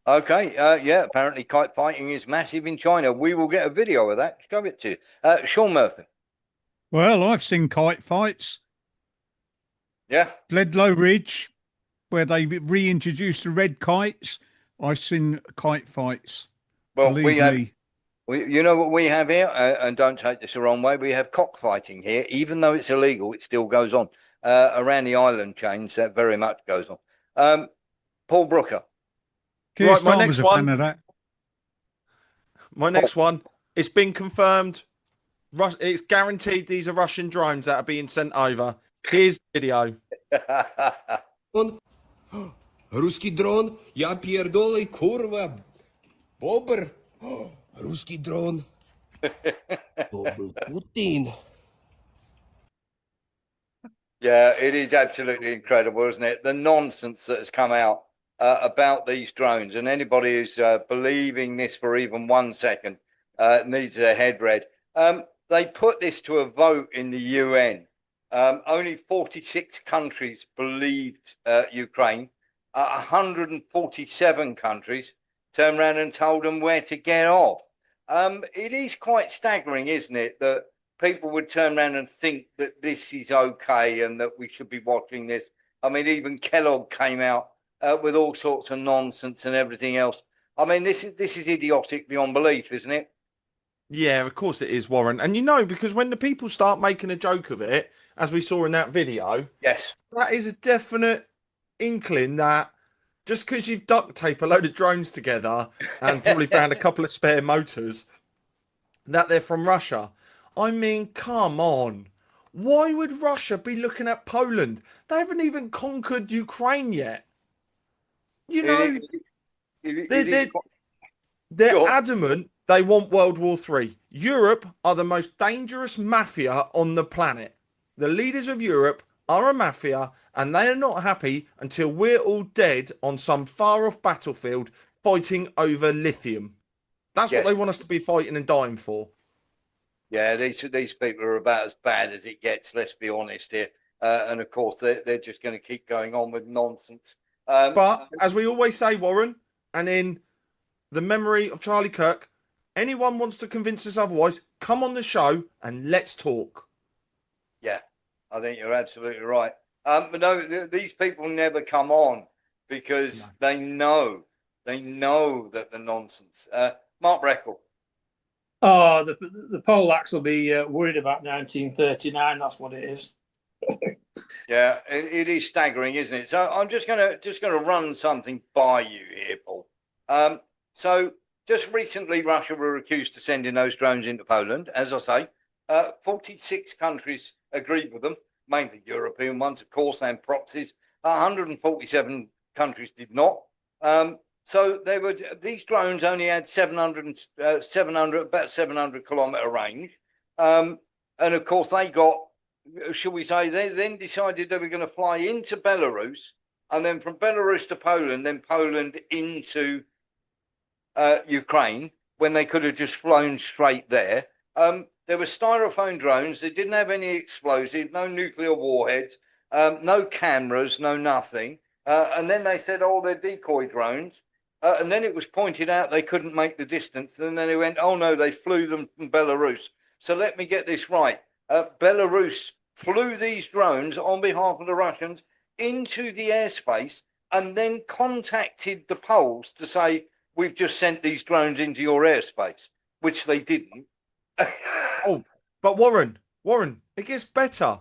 Okay, yeah. Apparently, kite fighting is massive in China. We will get a video of that. Show it to you, Sean Murphy. Well, I've seen kite fights. Yeah. Bledlow Ridge, where they reintroduced the red kites. I've seen kite fights. Well, we You know what we have here, and don't take this the wrong way. We have cockfighting here, even though it's illegal. It still goes on around the island chains. That very much goes on. Paul Brooker. Right, my next one. My next one. It's been confirmed. It's guaranteed these are Russian drones that are being sent over. Here's the video. Русский дрон, я пердолой, курва, бобр, русский дрон. Putin. Yeah, it is absolutely incredible, isn't it? The nonsense that has come out about these drones, and anybody who's believing this for even 1 second needs their head read. They put this to a vote in the UN. Only 46 countries believed Ukraine. 147 countries turned around and told them where to get off. It is quite staggering, isn't it, that people would turn around and think that this is okay and that we should be watching this. I mean, even Kellogg came out with all sorts of nonsense and everything else. I mean, this is idiotic beyond belief, isn't it? Yeah, of course it is, Warren. And you know, because when the people start making a joke of it, as we saw in that video, yes, that is a definite inkling that just because you've duct taped a load of drones together and probably found a couple of spare motors, that they're from Russia. I mean, come on. Why would Russia be looking at Poland? They haven't even conquered Ukraine yet. You know, they're adamant they want World War III. Europe are the most dangerous mafia on the planet. The leaders of Europe are a mafia, and they are not happy until we're all dead on some far-off battlefield fighting over lithium. That's what they want us to be fighting and dying for. Yeah, these people are about as bad as it gets, let's be honest here. And, of course, they're just going to keep going on with nonsense. But, as we always say, Warren, and in the memory of Charlie Kirk, anyone wants to convince us otherwise, come on the show and let's talk. Yeah, I think you're absolutely right. But no, these people never come on because they know that the nonsense. Mark Breckle. Oh, the Polacks will be worried about 1939. That's what it is. Yeah, it is staggering, isn't it? So I'm just gonna run something by you here, Paul. So just recently, Russia were accused of sending those drones into Poland. As I say, 46 countries agreed with them, mainly European ones, of course, and proxies. 147 countries did not. So these drones only had 700 about 700 kilometer range. And of course, they got, shall we say, they then decided they were going to fly into Belarus, and then from Belarus to Poland, then Poland into Ukraine, when they could have just flown straight there. There were styrofoam drones. They didn't have any explosives, no nuclear warheads, no cameras, no nothing. And then they said, oh, they're decoy drones. And then it was pointed out they couldn't make the distance. And then they went, oh, no, they flew them from Belarus. So let me get this right. Belarus flew these drones on behalf of the Russians into the airspace and then contacted the Poles to say, we've just sent these drones into your airspace, which they didn't. Oh, but Warren, it gets better.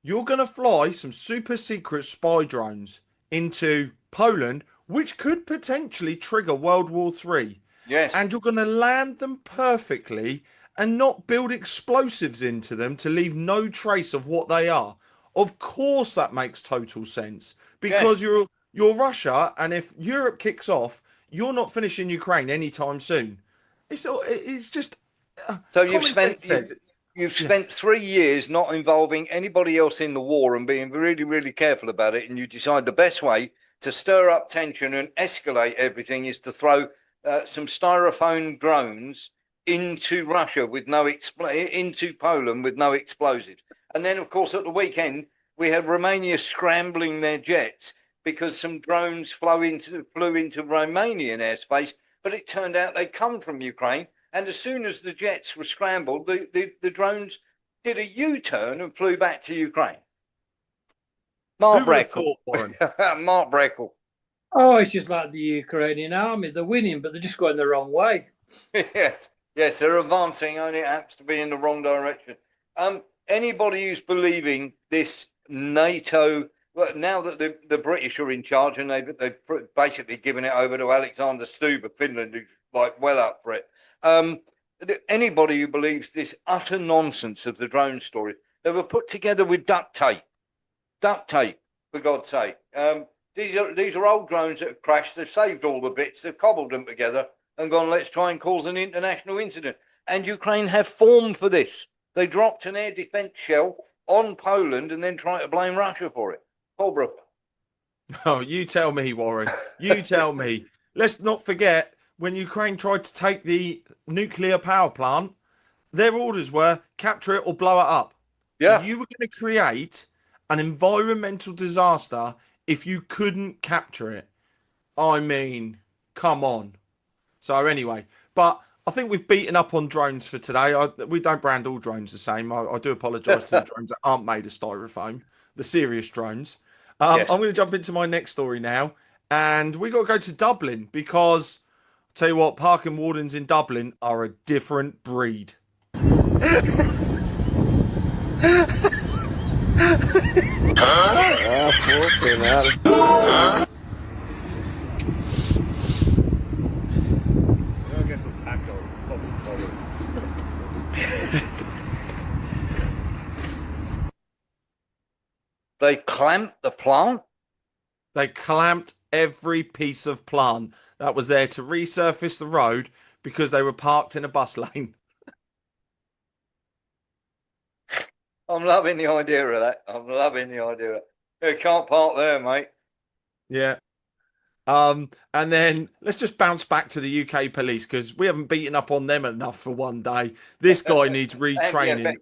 You're going to fly some super secret spy drones into Poland, which could potentially trigger World War III. Yes. And you're going to land them perfectly and not build explosives into them to leave no trace of what they are. Of course, that makes total sense because you're Russia, and if Europe kicks off, you're not finishing Ukraine anytime soon. It's just so you've spent 3 years not involving anybody else in the war and being really, really careful about it, and you decide the best way to stir up tension and escalate everything is to throw some styrofoam drones into Russia with into Poland with no explosives. And then, of course, at the weekend, we had Romania scrambling their jets because some drones flew into Romanian airspace, but it turned out they come from Ukraine. And as soon as the jets were scrambled, the drones did a U-turn and flew back to Ukraine. Mark Breckle. Warren? Mark Breckle. Oh, it's just like the Ukrainian army. They're winning, but they're just going the wrong way. Yes, they're advancing, only it happens to be in the wrong direction. Anybody who's believing this NATO, well, now that the British are in charge and they've basically given it over to Alexander Stubb of Finland, who's like well up for it. Anybody who believes this utter nonsense of the drone story, they were put together with duct tape, for God's sake. These are old drones that have crashed. They've saved all the bits. They've cobbled them together and gone, let's try and cause an international incident. And Ukraine have formed for this. They dropped an air defense shell on Poland and then tried to blame Russia for it. Paul Brooker. Oh, you tell me, Warren. You tell me. Let's not forget when Ukraine tried to take the nuclear power plant, their orders were capture it or blow it up. Yeah. So you were going to create an environmental disaster if you couldn't capture it. I mean, come on. So anyway, but I think we've beaten up on drones for today. We don't brand all drones the same. I do apologise to the drones that aren't made of styrofoam, the serious drones. Yes. I'm going to jump into my next story now. And we got to go to Dublin because, I'll tell you what, parking wardens in Dublin are a different breed. They clamped the plant? They clamped every piece of plant that was there to resurface the road because they were parked in a bus lane. I'm loving the idea of that. I'm loving the idea of that. You can't park there, mate. Yeah. And then let's just bounce back to the UK police because we haven't beaten up on them enough for one day. This guy needs retraining.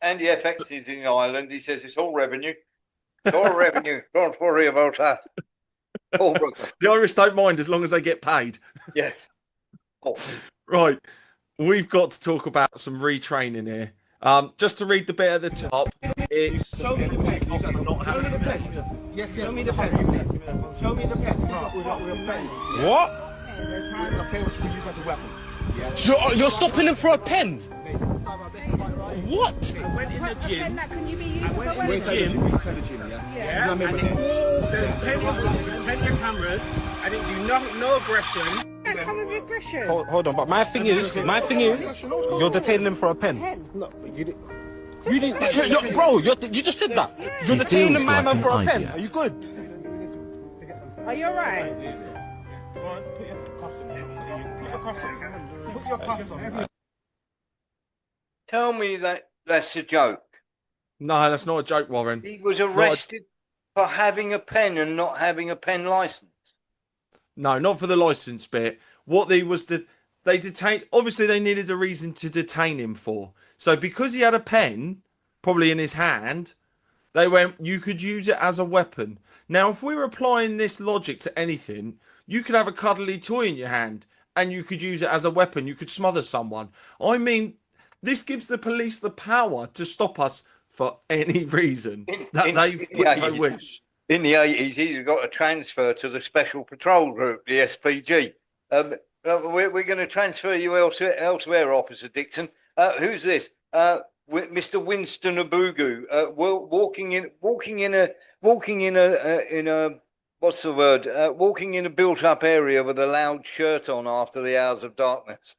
Andy FX is in Ireland. He says it's all revenue. It's all revenue. Don't worry about that. The Irish don't mind as long as they get paid. Yes. Oh. Right. We've got to talk about some retraining here. Just to read the bit at the top, it's Show me the pen. Show me the pen. Yes, show me the pen. Show me the pen. What? You're stopping him for a pen? What? I went in the gym. I went in the gym. Yeah. And there's plenty of cameras. I didn't do no aggression. Hold on, but my thing is, you're detaining him for a pen. No, you didn't. You just said that. You're detaining my man for a pen. Are you good? Are you alright? Go on, put your cuffs on. Put your cuffs on. Put your cuffs on. Tell me that's a joke. No, that's not a joke, Warren. He was arrested for having a pen and not having a pen license. No, not for the license bit. What they detained. Obviously, they needed a reason to detain him for. So because he had a pen, probably in his hand, they went, you could use it as a weapon. Now, if we were applying this logic to anything, you could have a cuddly toy in your hand and you could use it as a weapon. You could smother someone. I mean, this gives the police the power to stop us for any reason that they would so wish. In the 80s, he got a transfer to the Special Patrol Group, the SPG. We're going to transfer you elsewhere, Officer Dixon. Who's this? Mr. Winston Abugu, walking in a built-up area with a loud shirt on after the hours of darkness.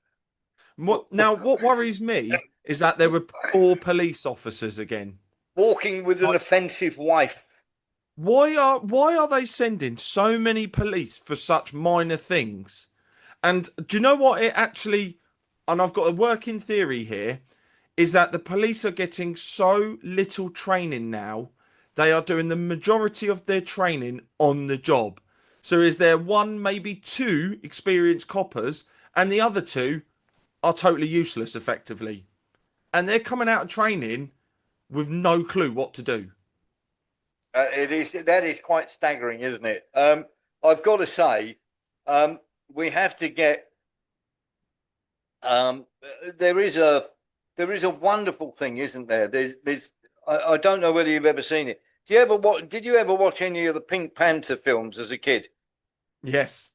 What worries me is that there were 4 police officers again. Walking with an offensive wife. Why are they sending so many police for such minor things? And do you know what it actually, and I've got a working theory here, is that the police are getting so little training now, they are doing the majority of their training on the job. So is there 1, maybe 2 experienced coppers and the other 2 are totally useless effectively. And they're coming out of training with no clue what to do. That is quite staggering, isn't it? I've got to say, we have to get. There is a wonderful thing, isn't there? I don't know whether you've ever seen it. Did you ever watch any of the Pink Panther films as a kid? Yes.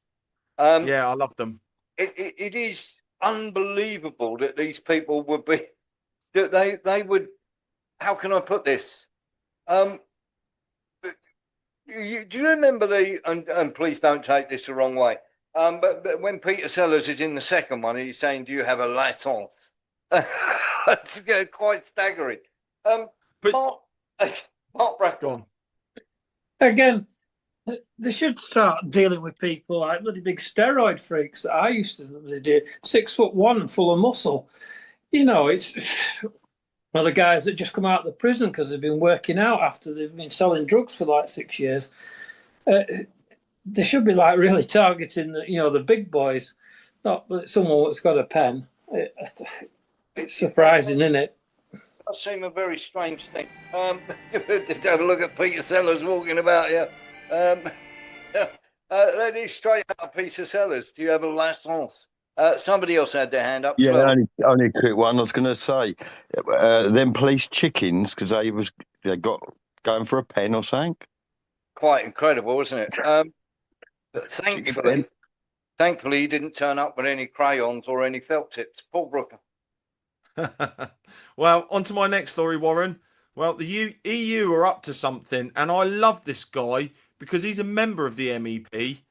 Yeah, I love them. It is unbelievable that these people would be, that they would, how can I put this? Do you remember and please don't take this the wrong way, but when Peter Sellers is in the second one, he's saying, do you have a license? It's quite staggering. Mark Brackett. Again, they should start dealing with people like bloody big steroid freaks that I used to do, 6'1" and full of muscle. You know, it's well, the guys that just come out of the prison because they've been working out after they've been selling drugs for like 6 years. They should be like really targeting the big boys, not someone that's got a pen. It's surprising, isn't it? That seems a very strange thing. Just have a look at Peter Sellers walking about here. That is straight out of Peter Sellers. Do you have a license? Somebody else had their hand up. Yeah, as well. only a quick one. I was going to say, them police chickens, because they got going for a pen or something. Quite incredible, isn't it? But thankfully, he didn't turn up with any crayons or any felt tips. Paul Brooker. Well, on to my next story, Warren. Well, the EU are up to something, and I love this guy because he's a member of the MEP,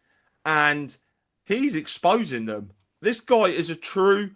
and he's exposing them. This guy is a true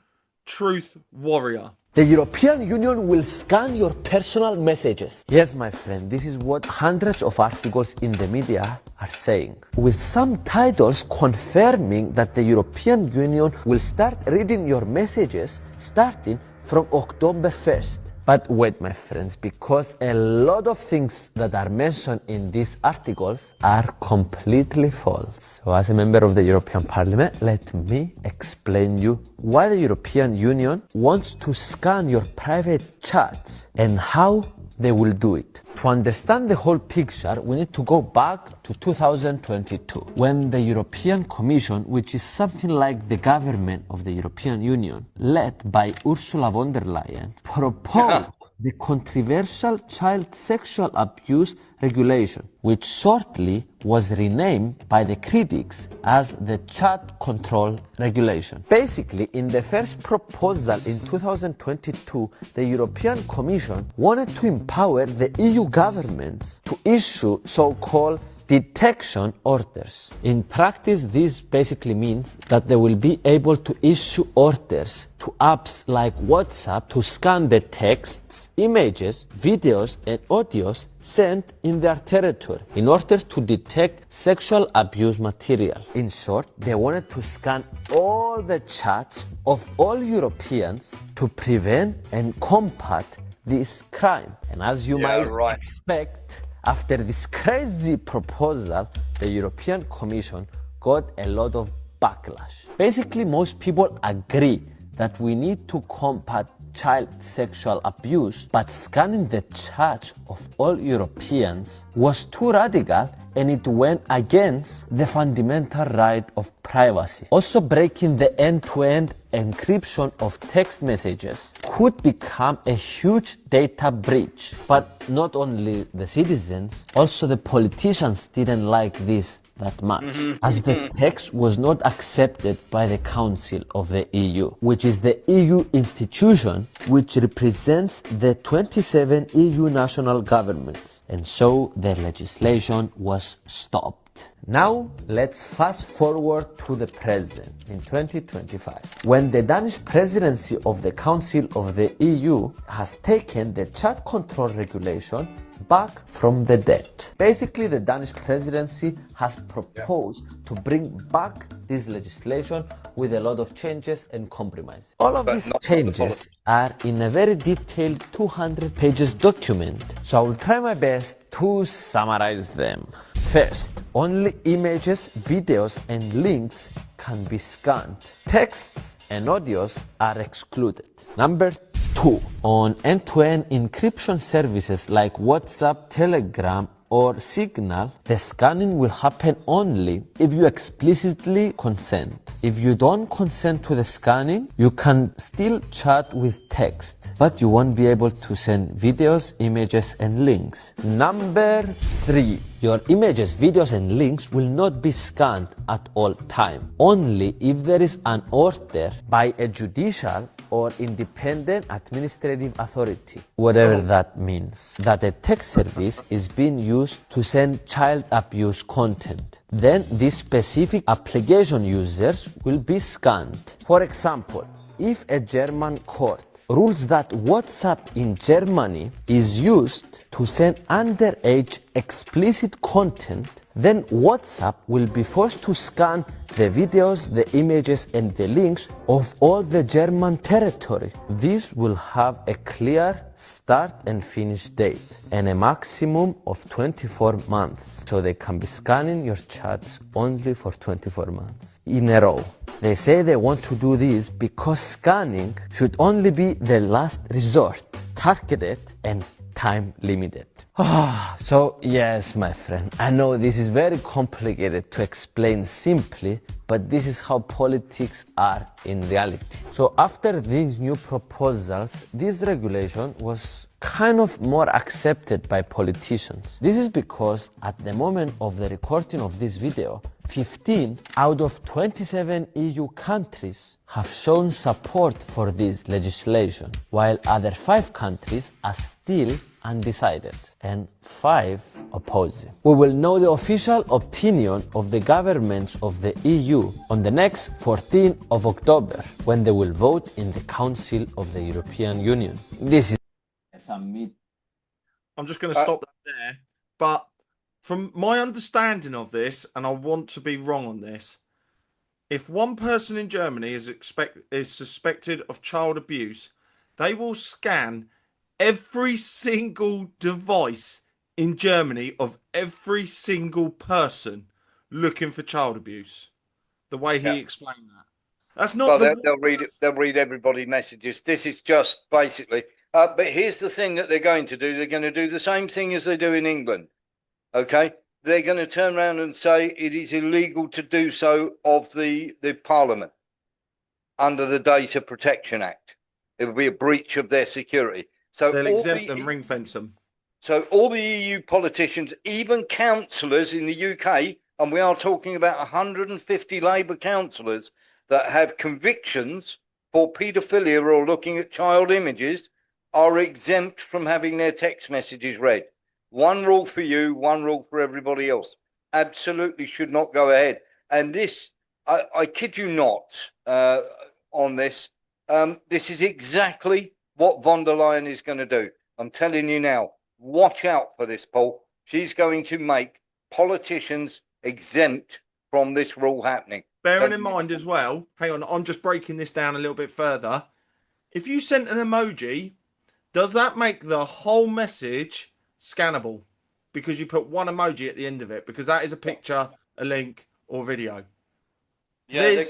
truth warrior. The European Union will scan your personal messages. Yes, my friend, this is what hundreds of articles in the media are saying, with some titles confirming that the European Union will start reading your messages starting from October 1st. But wait, my friends, because a lot of things that are mentioned in these articles are completely false. So as a member of the European Parliament, let me explain you why the European Union wants to scan your private chats and how they will do it. To understand the whole picture, we need to go back to 2022, when the European Commission, which is something like the government of the European Union, led by Ursula von der Leyen, proposed the controversial child sexual abuse regulation, which shortly was renamed by the critics as the Chat Control Regulation. Basically, in the first proposal in 2022, the European Commission wanted to empower the EU governments to issue so-called detection orders. In practice, this basically means that they will be able to issue orders to apps like WhatsApp to scan the texts, images, videos, and audios sent in their territory in order to detect sexual abuse material. In short, they wanted to scan all the chats of all Europeans to prevent and combat this crime. And as you might expect, after this crazy proposal, the European Commission got a lot of backlash. Basically, most people agree that we need to combat child sexual abuse, but scanning the chats of all Europeans was too radical and it went against the fundamental right of privacy. Also, breaking the end-to-end encryption of text messages could become a huge data breach. But not only the citizens, also the politicians didn't like this that much, as the text was not accepted by the Council of the EU, which is the EU institution which represents the 27 EU national governments. And so the legislation was stopped. Now let's fast forward to the present, in 2025, when the Danish presidency of the Council of the EU has taken the chat control regulation back from the dead. Basically, the Danish presidency has proposed to bring back this legislation with a lot of changes and compromise. All of these changes are in a very detailed 200 pages document, so I will try my best to summarize them. First, only images, videos, and links can be scanned. Texts and audios are excluded. Number 2, on end-to-end encryption services like WhatsApp, Telegram, or signal, the scanning will happen only if you explicitly consent. If you don't consent to the scanning, you can still chat with text, but you won't be able to send videos, images, and links. Number 3. Your images, videos, and links will not be scanned at all time, only if there is an order by a judicial or independent administrative authority, whatever that means, that a text service is being used to send child abuse content. Then these specific application users will be scanned. For example, if a German court rules that WhatsApp in Germany is used to send underage explicit content, then WhatsApp will be forced to scan the videos, the images, and the links of all the German territory. This will have a clear start and finish date and a maximum of 24 months. So they can be scanning your chats only for 24 months in a row. They say they want to do this because scanning should only be the last resort, targeted and time limited. So yes, my friend, I know this is very complicated to explain simply, but this is how politics are in reality. So after these new proposals, this regulation was kind of more accepted by politicians. This is because at the moment of the recording of this video, 15 out of 27 EU countries have shown support for this legislation, while other 5 countries are still undecided and 5 opposing. We will know the official opinion of the governments of the EU on the next 14th of October, when they will vote in the Council of the European Union. This is I'm just going to stop that there. But from my understanding of this, and I want to be wrong on this, if one person in Germany is suspected of child abuse, they will scan every single device in Germany of every single person looking for child abuse. The way he explained that. That's not. Well, they'll read it. They'll read everybody's messages. This is just basically. But here's the thing that they're going to do. They're going to do the same thing as they do in England. Okay, they're going to turn around and say it is illegal to do so of the Parliament under the Data Protection Act. It will be a breach of their security. So they'll exempt them, ring fence them. So all the EU politicians, even councillors in the UK, and we are talking about 150 Labour councillors that have convictions for paedophilia or looking at child images, are exempt from having their text messages read. One rule for you, one rule for everybody else. Absolutely should not go ahead. And this, I kid you not, on this, this is exactly what von der Leyen is going to do. I'm telling you now, watch out for this, Paul. She's going to make politicians exempt from this rule happening. Bearing in mind as well, hang on, I'm just breaking this down a little bit further. If you sent an emoji, does that make the whole message scannable? Because you put one emoji at the end of it, because that is a picture, a link, or video. Yeah,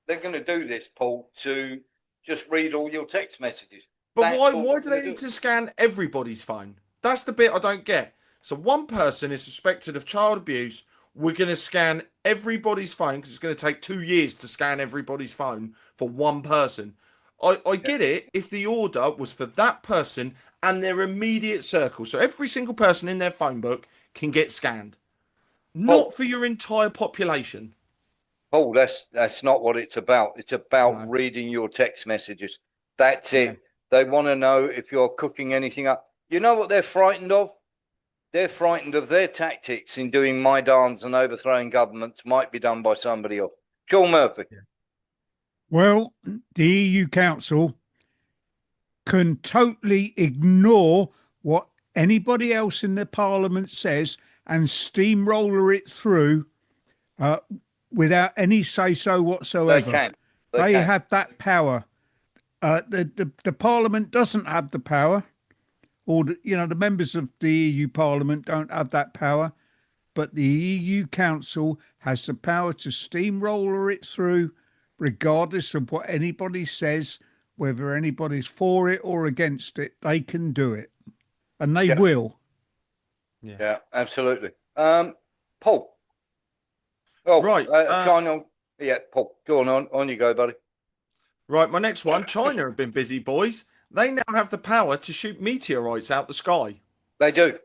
they're going to do this, Paul, to just read all your text messages. But why do they need to scan everybody's phone? That's the bit I don't get. So one person is suspected of child abuse. We're going to scan everybody's phone because it's going to take 2 years to scan everybody's phone for one person. I get it if the order was for that person and their immediate circle. So every single person in their phone book can get scanned. Not for your entire population. Paul, that's not what it's about. It's about reading your text messages. That's it. They want to know if you're cooking anything up. You know what they're frightened of? They're frightened of their tactics in doing Maidans and overthrowing governments might be done by somebody else. Sean Murphy. Yeah. Well, the EU Council can totally ignore what anybody else in the Parliament says and steamroller it through without any say-so whatsoever. They can. They have that power. The Parliament doesn't have the power, or the members of the EU Parliament don't have that power, but the EU Council has the power to steamroller it through, regardless of what anybody says, whether anybody's for it or against it. They can do it, and they will. Yeah, absolutely. Paul. Oh, Right. China. Yeah, Paul. Go on you go, buddy. Right, my next one. China have been busy, boys. They now have the power to shoot meteorites out the sky. They do.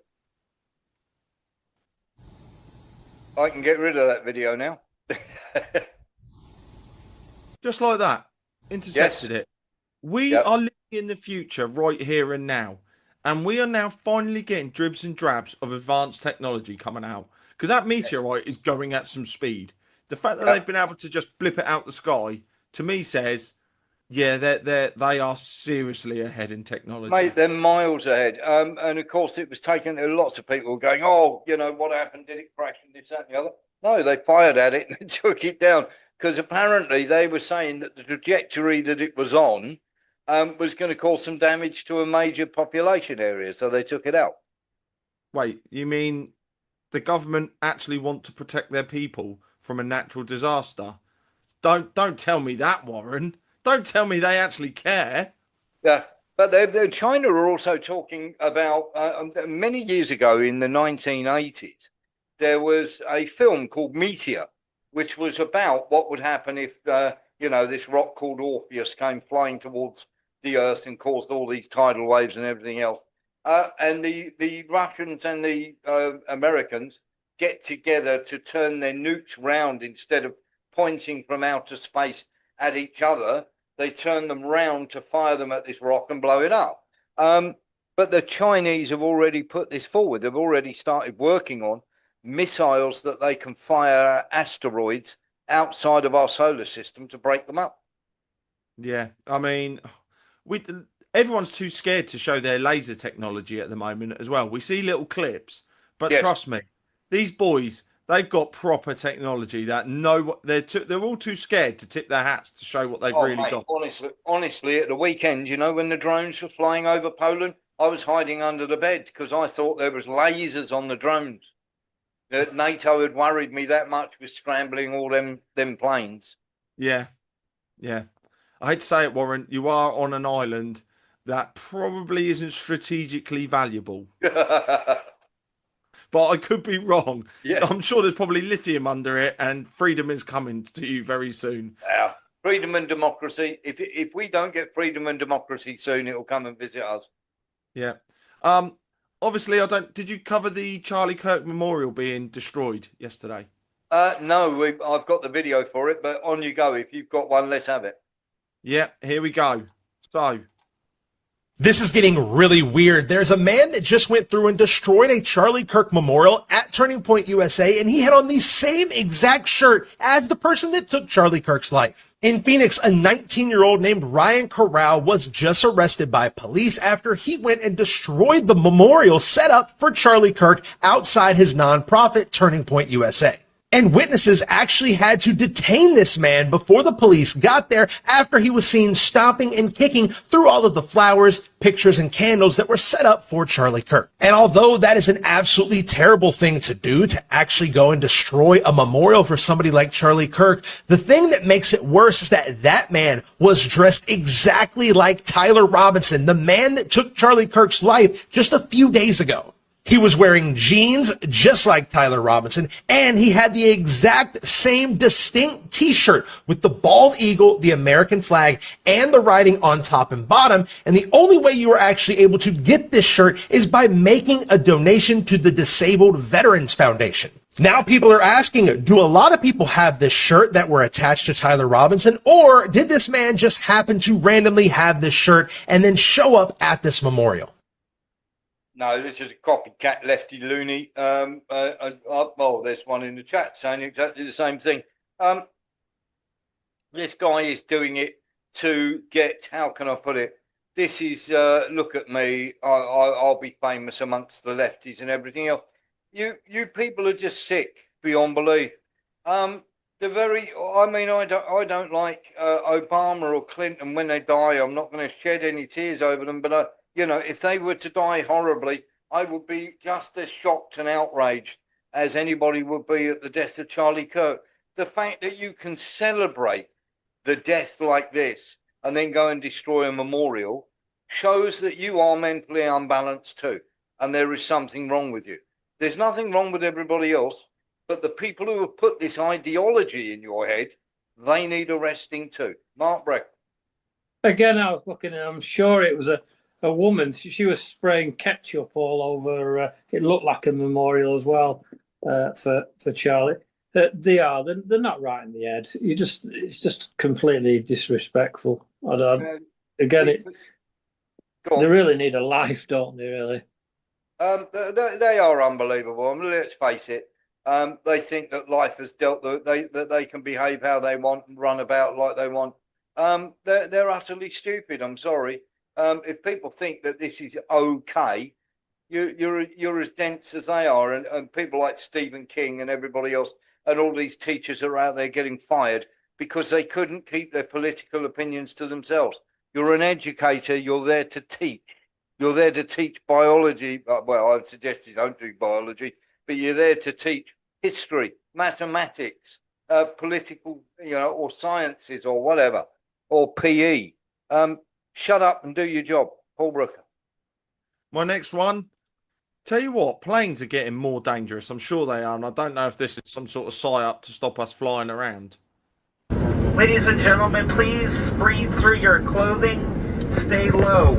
I can get rid of that video now. Just like that. Intercepted it. We are living in the future right here and now. And we are now finally getting dribs and drabs of advanced technology coming out. Because that meteorite is going at some speed. The fact that they've been able to just blip it out the sky, to me says, yeah, they are seriously ahead in technology. Mate, they're miles ahead. And of course, it was taken to lots of people going, oh, what happened? Did it crash and this, that, and the other? No, they fired at it and took it down. Because apparently they were saying that the trajectory that it was on was going to cause some damage to a major population area. So they took it out. Wait, you mean the government actually want to protect their people from a natural disaster? Don't tell me that, Warren. Don't tell me they actually care. Yeah, but China are also talking about many years ago in the 1980s, there was a film called Meteor, which was about what would happen if, this rock called Orpheus came flying towards the Earth and caused all these tidal waves and everything else. And the Russians and the Americans get together to turn their nukes round instead of pointing from outer space at each other. They turn them round to fire them at this rock and blow it up. But the Chinese have already put this forward. They've already started working on missiles that they can fire at asteroids outside of our solar system to break them up. Yeah, I mean, everyone's too scared to show their laser technology at the moment as well. We see little clips, but trust me, these boys, they've got proper technology that they're all too scared to tip their hats to show what they've really got. Honestly, at the weekend, when the drones were flying over Poland, I was hiding under the bed because I thought there was lasers on the drones. NATO had worried me that much with scrambling all them planes. Yeah. I hate to say it, Warren, you are on an island that probably isn't strategically valuable. But I could be wrong. Yeah. I'm sure there's probably lithium under it, and freedom is coming to you very soon. Yeah. Freedom and democracy. If we don't get freedom and democracy soon, it'll come and visit us. Yeah. Obviously, did you cover the Charlie Kirk Memorial being destroyed yesterday? No, I've got the video for it, but on you go. If you've got one, let's have it. Yeah, here we go. So, this is getting really weird. There's a man that just went through and destroyed a Charlie Kirk memorial at Turning Point USA, and he had on the same exact shirt as the person that took Charlie Kirk's life. In Phoenix, a 19-year-old named Ryan Corral was just arrested by police after he went and destroyed the memorial set up for Charlie Kirk outside his nonprofit, Turning Point USA. And witnesses actually had to detain this man before the police got there after he was seen stomping and kicking through all of the flowers, pictures, and candles that were set up for Charlie Kirk. And although that is an absolutely terrible thing to do, to actually go and destroy a memorial for somebody like Charlie Kirk, the thing that makes it worse is that that man was dressed exactly like Tyler Robinson, the man that took Charlie Kirk's life just a few days ago. He was wearing jeans just like Tyler Robinson, and he had the exact same distinct t-shirt with the bald eagle, the American flag, and the writing on top and bottom. And the only way you were actually able to get this shirt is by making a donation to the Disabled Veterans Foundation. Now people are asking, do a lot of people have this shirt that were attached to Tyler Robinson, or did this man just happen to randomly have this shirt and then show up at this memorial? No, this is a copycat lefty loony. There's one in the chat saying exactly the same thing. This guy is doing it to get, how can I put it? This is, look at me, I'll be famous amongst the lefties and everything else. You people are just sick beyond belief. I don't like Obama or Clinton when they die. I'm not going to shed any tears over them, but if they were to die horribly, I would be just as shocked and outraged as anybody would be at the death of Charlie Kirk. The fact that you can celebrate the death like this and then go and destroy a memorial shows that you are mentally unbalanced too, and there is something wrong with you. There's nothing wrong with everybody else, but the people who have put this ideology in your head, they need arresting too. Mark Breck. Again, I was looking, and I'm sure it was a woman. She was spraying ketchup all over. It looked like a memorial as well for Charlie. They're not right in the head. It's just completely disrespectful. They really need a life, don't they? Really. They are unbelievable. I mean, let's face it. They think that life has dealt that they can behave how they want and run about like they want. They're utterly stupid. I'm sorry. If people think that this is okay, you're as dense as they are, and people like Stephen King and everybody else, and all these teachers are out there getting fired because they couldn't keep their political opinions to themselves. You're an educator. You're there to teach. You're there to teach biology. Well, I'd suggest you don't do biology, but you're there to teach history, mathematics, political, or sciences or whatever, or PE. Shut up and do your job. Paul Brooker. My next one. Tell you what, planes are getting more dangerous. I'm sure they are, and I don't know if this is some sort of psyop to stop us flying around. Ladies and gentlemen, please breathe through your clothing. Stay low.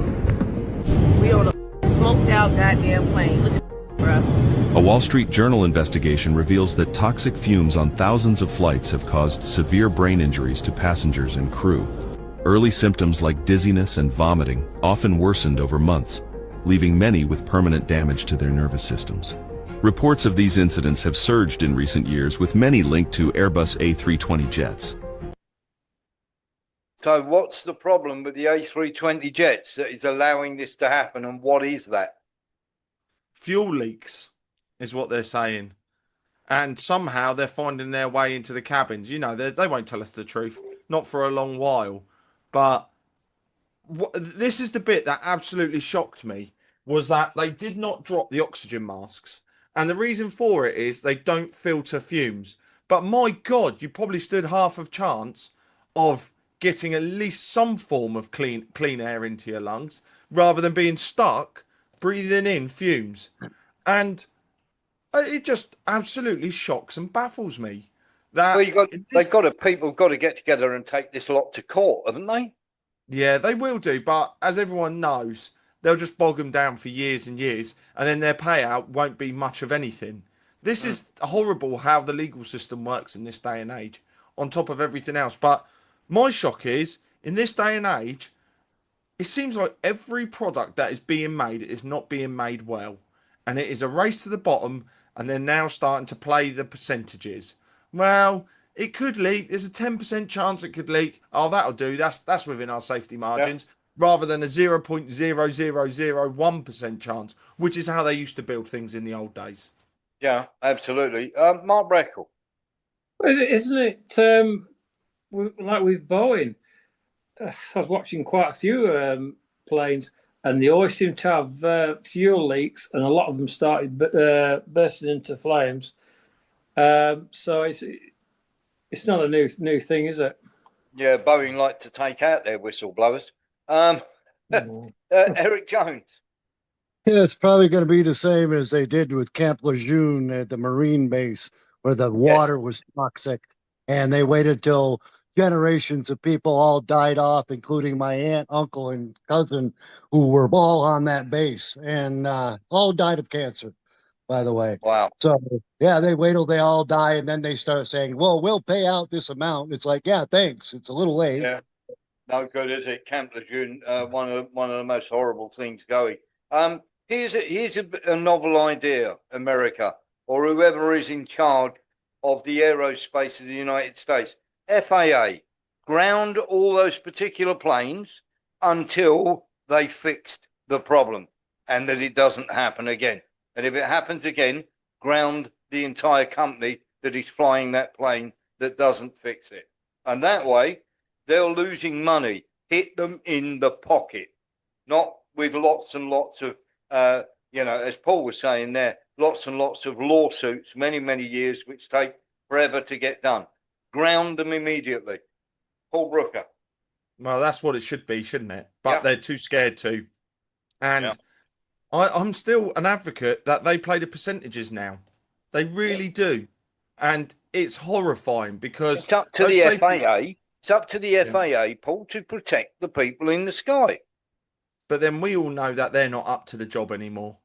We on a smoked out goddamn plane. Look at bruh. A Wall Street Journal investigation reveals that toxic fumes on thousands of flights have caused severe brain injuries to passengers and crew. Early symptoms like dizziness and vomiting often worsened over months, leaving many with permanent damage to their nervous systems. Reports of these incidents have surged in recent years, with many linked to Airbus A320 jets. So what's the problem with the A320 jets that is allowing this to happen, and what is that? Fuel leaks is what they're saying. And somehow they're finding their way into the cabins. They won't tell us the truth. Not for a long while. But this is the bit that absolutely shocked me, was that they did not drop the oxygen masks. And the reason for it is they don't filter fumes. But my God, you probably stood half of chance of getting at least some form of clean air into your lungs, rather than being stuck breathing in fumes. And it just absolutely shocks and baffles me. People got to get together and take this lot to court, haven't they? Yeah, they will do. But as everyone knows, they'll just bog them down for years and years, and then their payout won't be much of anything. This is horrible how the legal system works in this day and age, on top of everything else. But my shock is, in this day and age, it seems like every product that is being made is not being made well. And it is a race to the bottom, and they're now starting to play the percentages. Well, it could leak. There's a 10% chance it could leak. Oh, that'll do. That's within our safety margins. Yeah. Rather than a 0.0001% chance, which is how they used to build things in the old days. Yeah, absolutely. Mark Breckle. Isn't it like with Boeing? I was watching quite a few planes, and they always seem to have fuel leaks, and a lot of them started bursting into flames. So it's not a new thing, is it? Yeah, Boeing like to take out their whistleblowers. Eric Jones. Yeah, it's probably going to be the same as they did with Camp Lejeune at the Marine base, where the water was toxic, and they waited till generations of people all died off, including my aunt, uncle, and cousin, who were all on that base, and all died of cancer, by the way. Wow. So, yeah, they wait till they all die, and then they start saying, well, we'll pay out this amount. It's like, yeah, thanks. It's a little late. Yeah. No good, is it? Camp Lejeune, one of the most horrible things going. Here's a novel idea, America, or whoever is in charge of the aerospace of the United States. FAA, ground all those particular planes until they fixed the problem, and that it doesn't happen again. And if it happens again, ground the entire company that is flying that plane that doesn't fix it. And that way, they're losing money. Hit them in the pocket, not with lots and lots of, as Paul was saying there, lots and lots of lawsuits, many, many years, which take forever to get done. Ground them immediately. Paul Brooker. Well, that's what it should be, shouldn't it? But they're too scared to. And I'm still an advocate that they play the percentages now. They really do. And it's horrifying because it's up to those the safety- FAA. It's up to the FAA, Paul, to protect the people in the sky. But then we all know that they're not up to the job anymore.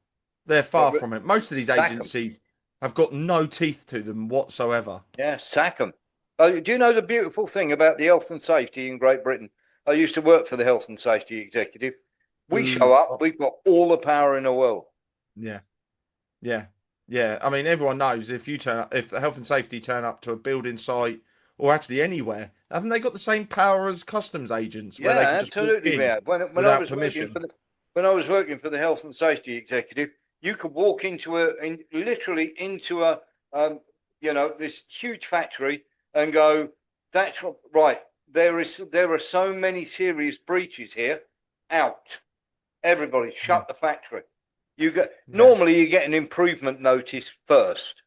They're far Well, from it. Most of these sack 'em. agencies have got no teeth to them whatsoever. Yeah, sack them. Do you know the beautiful thing about the health and safety in Great Britain? I used to work for the health and safety executive. We show up, we've got all the power in the world. Yeah. Yeah. Yeah. I mean, everyone knows if the health and safety turn up to a building site or actually anywhere, haven't they got the same power as customs agents where Yeah, they can just walk absolutely, in yeah. When I without was permission? when I was working for the health and safety executive, you could walk literally into a this huge factory and go, that's right. There are so many serious breaches here. Out. Everybody shut the factory. Normally you get an improvement notice first,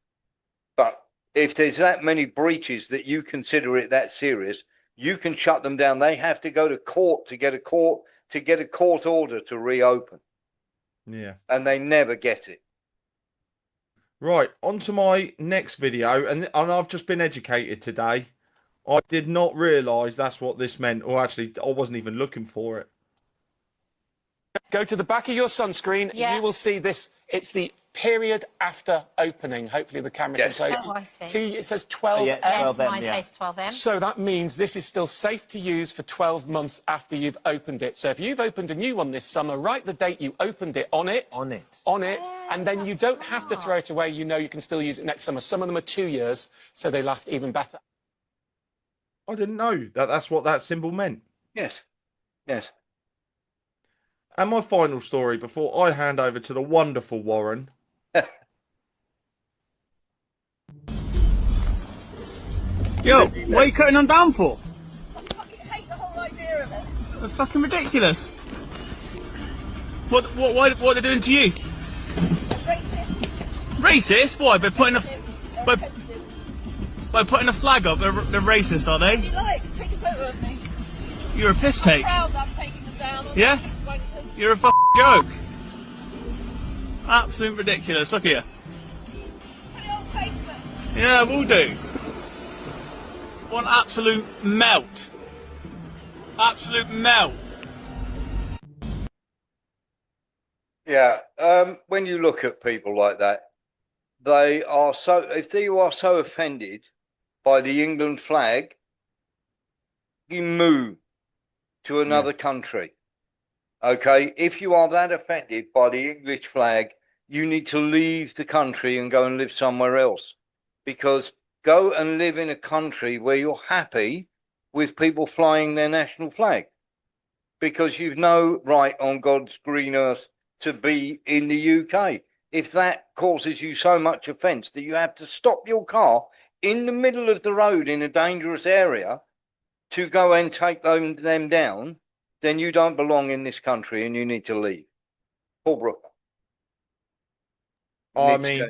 but if there's that many breaches that you consider it that serious, you can shut them down. They have to go to court to get a court order to reopen. Yeah. And they never get it. Right, on to my next video, and I've just been educated today. I did not realise that's what this meant, or actually, I wasn't even looking for it. Go to the back of your sunscreen. Yeah. You will see this. It's the period after opening. Hopefully the camera can play. Oh, I see. See, it says 12M. Yes, mine says 12M. So that means this is still safe to use for 12 months after you've opened it. So if you've opened a new one this summer, write the date you opened it on it. And then you don't have to throw it away. You know you can still use it next summer. Some of them are 2 years, so they last even better. I didn't know that that's what that symbol meant. Yes. Yes. And my final story before I hand over to the wonderful Warren. Yo, what are you cutting them down for? I hate the whole idea of it. That's fucking ridiculous. What are they doing to you? Racist? Why? By putting a flag up, they're racist, are If they? you like, take a photo of me. You're a piss take. I'm proud that I'm taking them down. Yeah? You're a fucking joke. Absolute ridiculous. Look at you. Put it on Facebook. Yeah, we'll do. One absolute melt. Absolute melt. Yeah. When you look at people like that, if you are so offended by the England flag, you move to another country. Okay, if you are that offended by the English flag, you need to leave the country and go and live somewhere else. Because go and live in a country where you're happy with people flying their national flag. Because you've no right on God's green earth to be in the UK. If that causes you so much offence that you have to stop your car in the middle of the road in a dangerous area to go and take them down, then you don't belong in this country and you need to leave. Paul Brooker. I mean,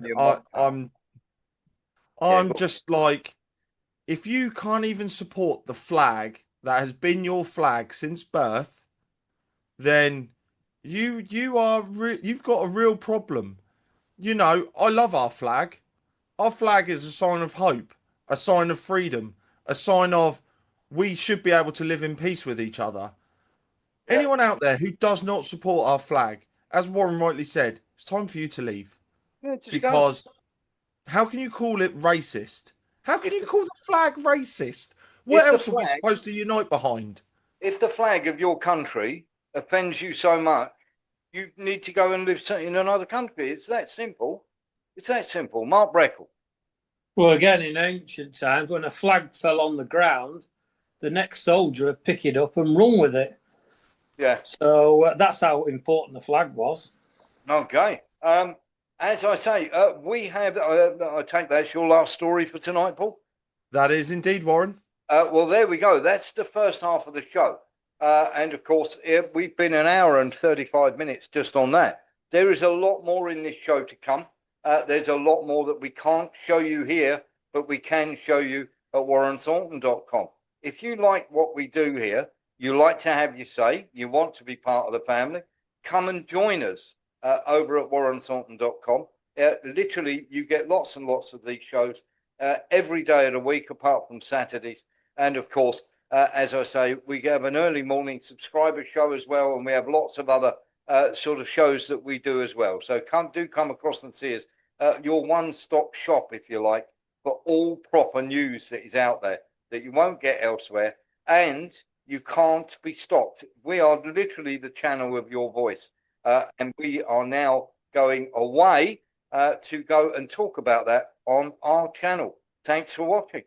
I'm just like, if you can't even support the flag that has been your flag since birth, then you've got a real problem. You know, I love our flag. Our flag is a sign of hope, a sign of freedom, a sign of we should be able to live in peace with each other. Anyone out there who does not support our flag, as Warren rightly said, it's time for you to leave. Yeah, just because go. How can you call it racist? How can you call the flag racist? What else are we supposed to unite behind? If the flag of your country offends you so much, you need to go and live in another country. It's that simple. It's that simple. Mark Breckle. Well, again, in ancient times, when a flag fell on the ground, the next soldier would pick it up and run with it. Yeah. So that's how important the flag was. Okay. As I say, we have. I take that's your last story for tonight, Paul. That is indeed, Warren. Well, there we go. That's the first half of the show. And of course, we've been an hour and 35 minutes just on that. There is a lot more in this show to come. There's a lot more that we can't show you here, but we can show you at warrenthornton.com. If you like what we do here, you like to have your say, you want to be part of the family, come and join us over at warrenthornton.com. Literally, you get lots and lots of these shows every day of the week, apart from Saturdays. And of course, as I say, we have an early morning subscriber show as well, and we have lots of other sort of shows that we do as well. So come across and see us. Your one-stop shop, if you like, for all proper news that is out there that you won't get elsewhere, and you can't be stopped. We are literally the channel of your voice, and we are now going away to go and talk about that on our channel. Thanks for watching.